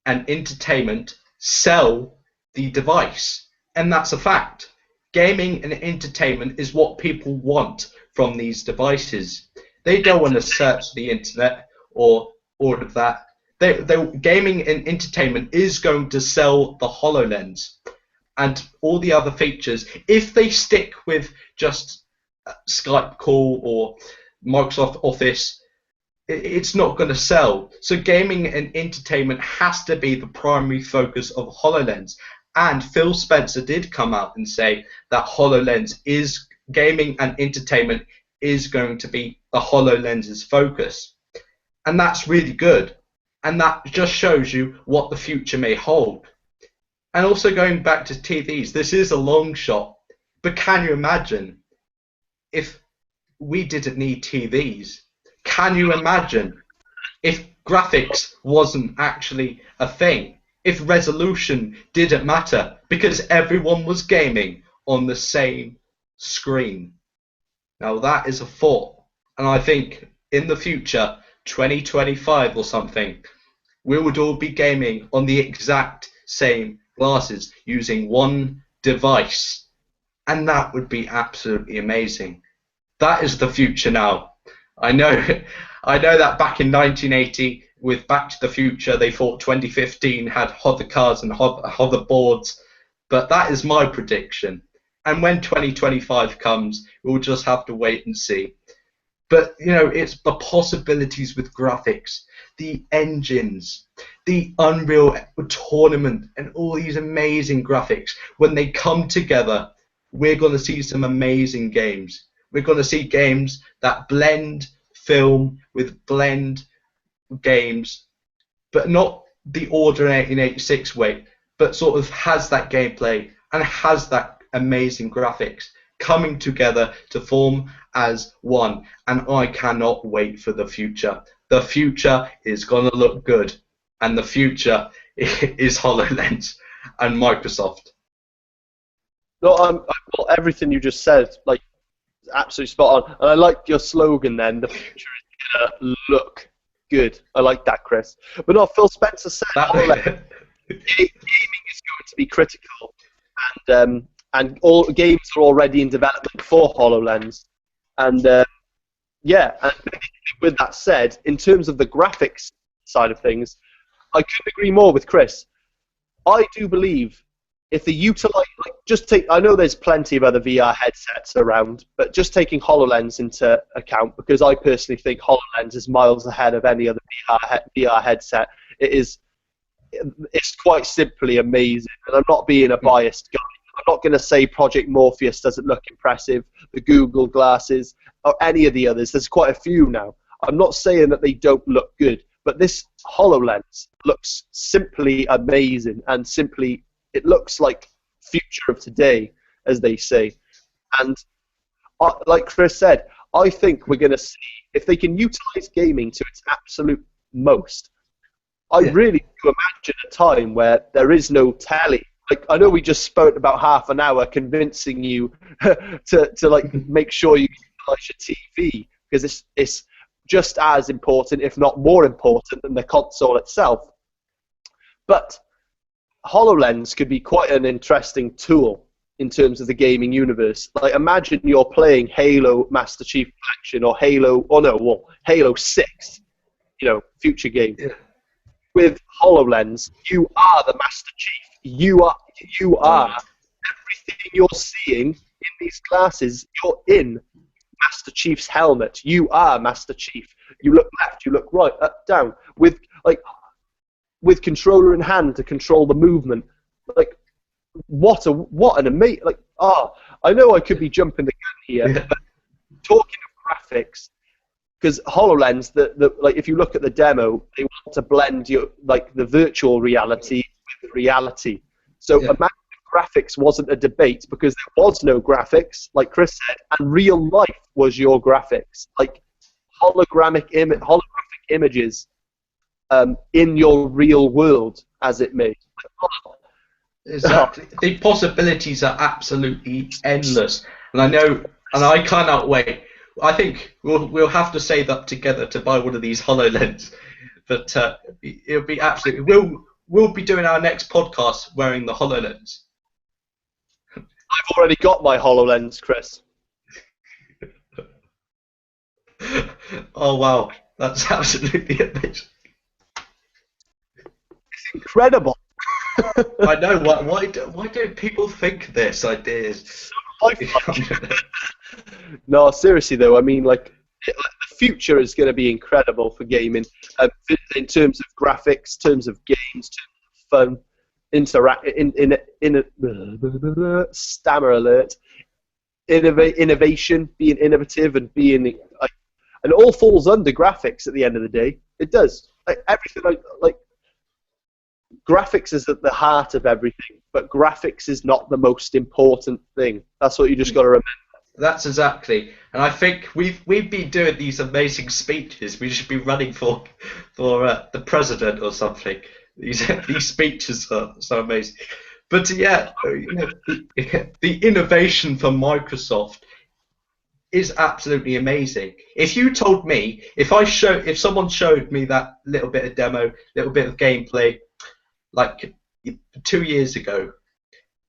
and entertainment sell the device. And that's a fact. Gaming and entertainment is what people want from these devices. They don't want to search the internet or all of that. Gaming and entertainment is going to sell the HoloLens and all the other features. If they stick with just Skype call or Microsoft Office, it's not going to sell. So gaming and entertainment has to be the primary focus of HoloLens. And Phil Spencer did come out and say that HoloLens is gaming and entertainment is going to be the HoloLens's focus. And that's really good. And that just shows you what the future may hold. And also going back to TVs, this is a long shot, but can you imagine if we didn't need TVs? Can you imagine if graphics wasn't actually a thing? If resolution didn't matter because everyone was gaming on the same screen? Now that is a thought, and I think in the future, 2025 or something, we would all be gaming on the exact same glasses using one device, and that would be absolutely amazing. That is the future now. I know that back in 1980 with Back to the Future they thought 2015 had hover cars and hoverboards, but that is my prediction. And when 2025 comes, we'll just have to wait and see. But it's the possibilities with graphics, the engines, the Unreal Tournament, and all these amazing graphics. When they come together, we're going to see some amazing games. We're going to see games that blend film with blend games, but not the order 1886 way, but sort of has that gameplay and has that amazing graphics coming together to form as one. And I cannot wait for the future. The future is going to look good, and the future is HoloLens and Microsoft. No, well, everything you just said, like, absolutely spot on. And I like your slogan then, the future is going to look good. I like that, Chris. But no, Phil Spencer said gaming is going to be critical, and all games are already in development for HoloLens. And yeah, and with that said, in terms of the graphics side of things, I couldn't agree more with Chris. I do believe if they utilize, I know there's plenty of other VR headsets around, but just taking HoloLens into account, because I personally think HoloLens is miles ahead of any other VR headset. It's quite simply amazing, and I'm not being a biased guy. I'm not going to say Project Morpheus doesn't look impressive, the Google glasses, or any of the others. There's quite a few now. I'm not saying that they don't look good, but this HoloLens looks simply amazing, and simply it looks like future of today, as they say. And like Chris said, I think we're going to see, if they can utilize gaming to its absolute most, I really do imagine a time where there is no telly. Like, I know we just spoke about half an hour convincing you to like make sure you utilize your TV, because it's just as important, if not more important, than the console itself. But HoloLens could be quite an interesting tool in terms of the gaming universe. Like, imagine you're playing Halo Master Chief Collection or Halo 6, future game. Yeah. With HoloLens, you are the Master Chief. You are everything you're seeing in these glasses. You're in Master Chief's helmet. You are Master Chief. You look left, you look right, up, down, with controller in hand to control the movement. Like, what an amazing, I know I could be jumping the gun here, but talking of graphics, because HoloLens, if you look at the demo, they want to blend the virtual reality with reality. So imagine if graphics wasn't a debate, because there was no graphics, like Chris said, and real life was your graphics, like holographic images in your real world, as it may. Exactly. The possibilities are absolutely endless, and I cannot wait. I think we'll have to save up together to buy one of these HoloLens. But it'll be absolutely. We'll be doing our next podcast wearing the HoloLens. I've already got my HoloLens, Chris. Oh wow, that's absolutely amazing. incredible. I know. Why don't people think this idea is? No, seriously though, I mean, like the future is going to be incredible for gaming in terms of graphics, terms of games, terms of fun, stammer alert, innovation, being innovative and being like, and it all falls under graphics at the end of the day. It does. Like everything, like graphics is at the heart of everything, but graphics is not the most important thing. That's what you just got to remember. That's exactly, and I think we've been doing these amazing speeches. We should be running for the president or something. These speeches are so amazing. But yeah, you know, the innovation for Microsoft is absolutely amazing. If you told me, if someone showed me that little bit of demo, little bit of gameplay, like 2 years ago,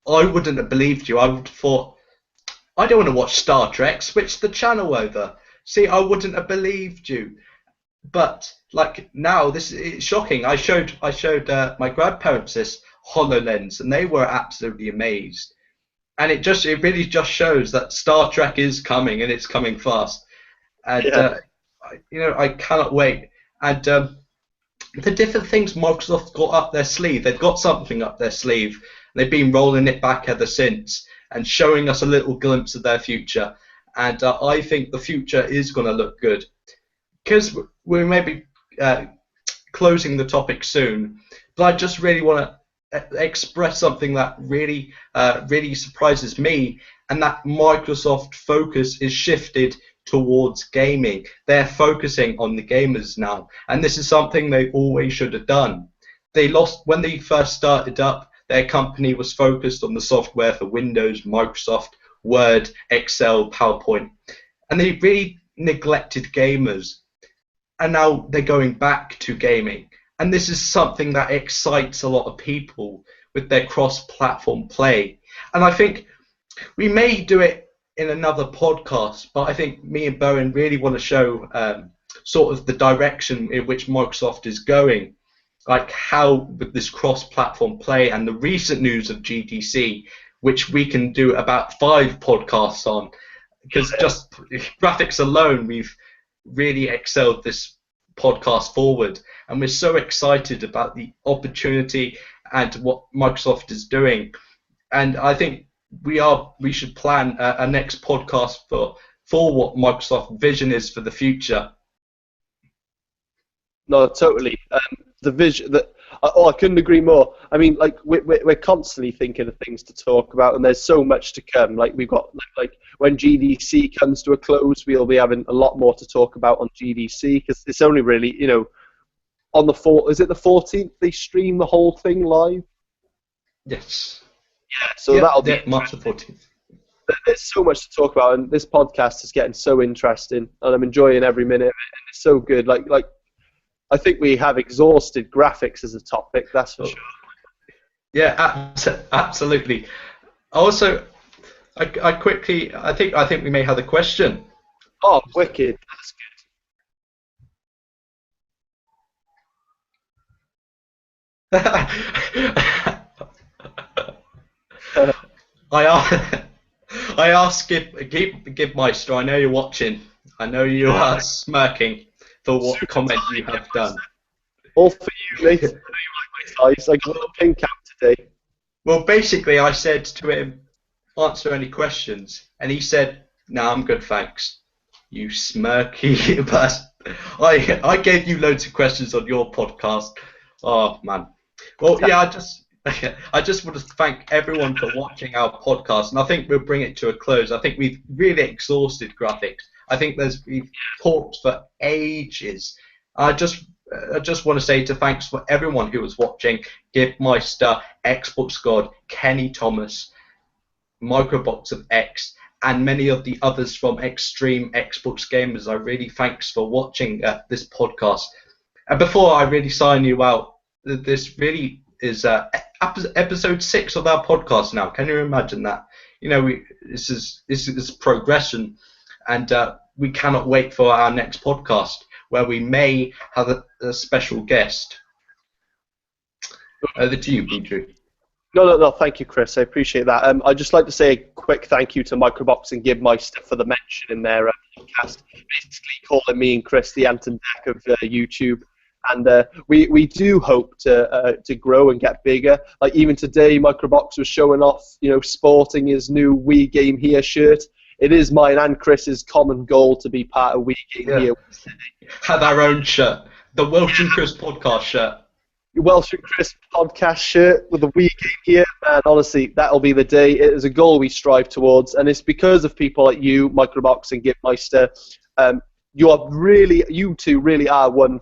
I wouldn't have believed you. I would have thought, I don't want to watch Star Trek. Switch the channel over. See, I wouldn't have believed you. But like now, it's shocking. I showed my grandparents this HoloLens, and they were absolutely amazed. And it really just shows that Star Trek is coming, and it's coming fast. And Yeah. I cannot wait. And the different things Microsoft got up their sleeve, they've got something up their sleeve. They've been rolling it back ever since and showing us a little glimpse of their future. And I think the future is going to look good. Because we may be closing the topic soon, but I just really want to express something that really surprises me, and that Microsoft focus is shifted towards gaming. They're focusing on the gamers now, and this is something they always should have done. They lost when they first started up. Their company was focused on the software for Windows, Microsoft, Word, Excel, PowerPoint, and they really neglected gamers. And now they're going back to gaming. And this is something that excites a lot of people with their cross-platform play. And I think we may do it in another podcast, but I think me and Bowen really want to show sort of the direction in which Microsoft is going, like how with this cross-platform play and the recent news of GDC, which we can do about 5 podcasts on, because just graphics alone, we've really excelled this podcast forward, and we're so excited about the opportunity and what Microsoft is doing. And I think we should plan a next podcast for what Microsoft vision is for the future. No, totally. The vision that I couldn't agree more. I mean, like we're constantly thinking of things to talk about, and there's so much to come. Like we've got like when GDC comes to a close, we'll be having a lot more to talk about on GDC, because it's only really, on the is it the 14th they stream the whole thing live? Yes. Yeah. So that'll be March the 14th. There's so much to talk about, and this podcast is getting so interesting, and I'm enjoying every minute of it, and it's so good. Like I think we have exhausted graphics as a topic, that's for sure. Yeah, absolutely. Also, I think we may have a question. Oh, wicked! That's good. I asked Give Meister. I know you're watching. I know you are smirking for what comment you have done. All for you, mate. I know you like my size. I got a pink out today. Well, basically, I said to him, answer any questions, and he said, "No, I'm good, thanks." You smirky person. I gave you loads of questions on your podcast. Oh man. Well, yeah, I just want to thank everyone for watching our podcast, and I think we'll bring it to a close. I think we've really exhausted graphics. I think we've talked for ages. I just want to say thanks for everyone who was watching. Give Meister, Xbox God, Kenny Thomas, Microbox of X, and many of the others from Extreme Xbox Gamers. I really thanks for watching this podcast. And before I really sign you out, this really is episode 6 of our podcast now. Can you imagine that? This is progression, and we cannot wait for our next podcast, where we may have a special guest. Over to you, Pedro. No. Thank you, Chris. I appreciate that. I'd just like to say a quick thank you to Microbox and Gibmeister for the mention in their podcast, basically calling me and Chris the Ant and Dec of YouTube. And we do hope to grow and get bigger. Like even today, Microbox was showing off, sporting his new We Game Here shirt. It is mine and Chris's common goal to be part of We Game Here. Have our own shirt, the Welsh and Chris podcast shirt. Welsh and Chris podcast shirt with a We Game Here, man. Honestly, that'll be the day. It is a goal we strive towards, and it's because of people like you, Microbox and Gibmeister. You two really are ones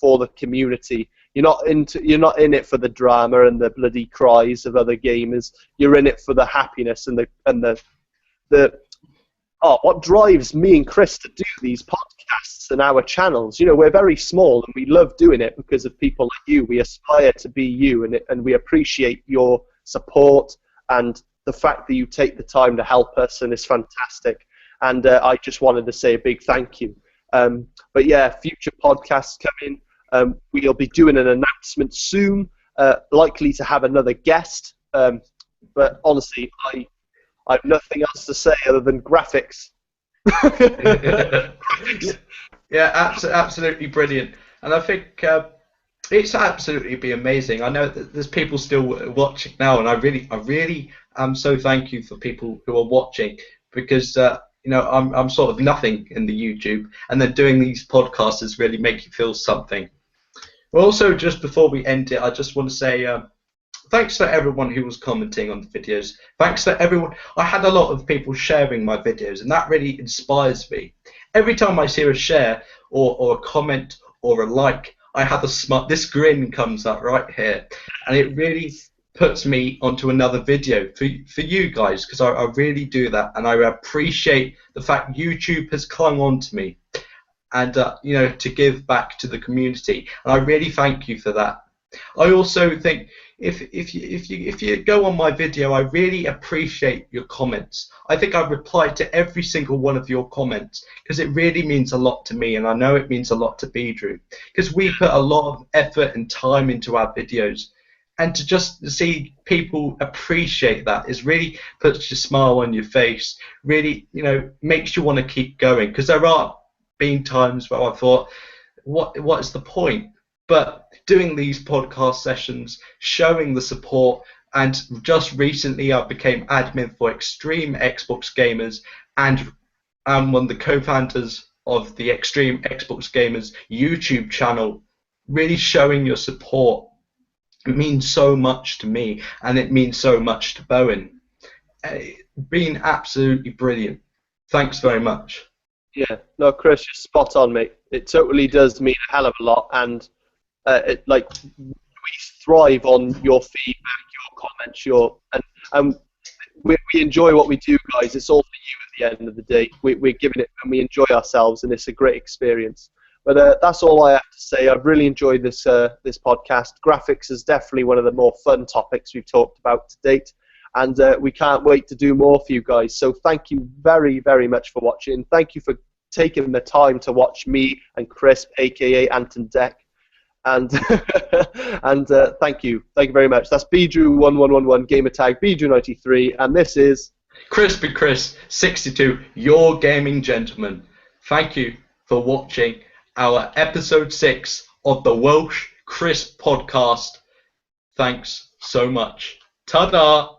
for the community. You're not in it for the drama and the bloody cries of other gamers. You're in it for the happiness and what drives me and Chris to do these podcasts and our channels. We're very small and we love doing it because of people like you. We aspire to be you, and we appreciate your support and the fact that you take the time to help us, and it's fantastic. And I just wanted to say a big thank you. But yeah, future podcasts coming. We'll be doing an announcement soon, likely to have another guest. But honestly, I have nothing else to say other than graphics. Yeah, absolutely brilliant. And I think it's absolutely be amazing. I know that there's people still watching now, and I really am so thank you for people who are watching, because I'm sort of nothing in the YouTube, and then doing these podcasts has really make you feel something. Also, just before we end it, I just want to say thanks to everyone who was commenting on the videos. Thanks to everyone. I had a lot of people sharing my videos, and that really inspires me. Every time I see a share or a comment or a like, I have this grin comes up right here, and it really puts me onto another video for you guys, because I really do that, and I appreciate the fact YouTube has clung on to me, and to give back to the community, and I really thank you for that. I also think if you go on my video, I really appreciate your comments. I think I've replied to every single one of your comments, because it really means a lot to me, and I know it means a lot to Bedrew, because we put a lot of effort and time into our videos, and to just see people appreciate that is really puts your smile on your face, really makes you want to keep going, because there are been times where I thought, what is the point? But doing these podcast sessions, showing the support, and just recently I became admin for Extreme Xbox Gamers, and I'm one of the co-founders of the Extreme Xbox Gamers YouTube channel. Really showing your support, it means so much to me, and it means so much to Bowen. Been absolutely brilliant. Thanks very much. Yeah, no, Chris, you're spot on, mate. It totally does mean a hell of a lot, and we thrive on your feedback, your comments, and we enjoy what we do, guys. It's all for you at the end of the day. We're giving it, and we enjoy ourselves, and it's a great experience. But that's all I have to say. I've really enjoyed this podcast. Graphics is definitely one of the more fun topics we've talked about to date, and we can't wait to do more for you guys. So thank you very, very much for watching. Thank you for taking the time to watch me and Chris, aka Ant and Dec. And thank you very much. That's Bedrew1111 gamertag Bedrew93, and this is Crispy Chris 62, your gaming gentleman. Thank you for watching our episode 6 of the Welsh Chris podcast. Thanks so much. Ta-da!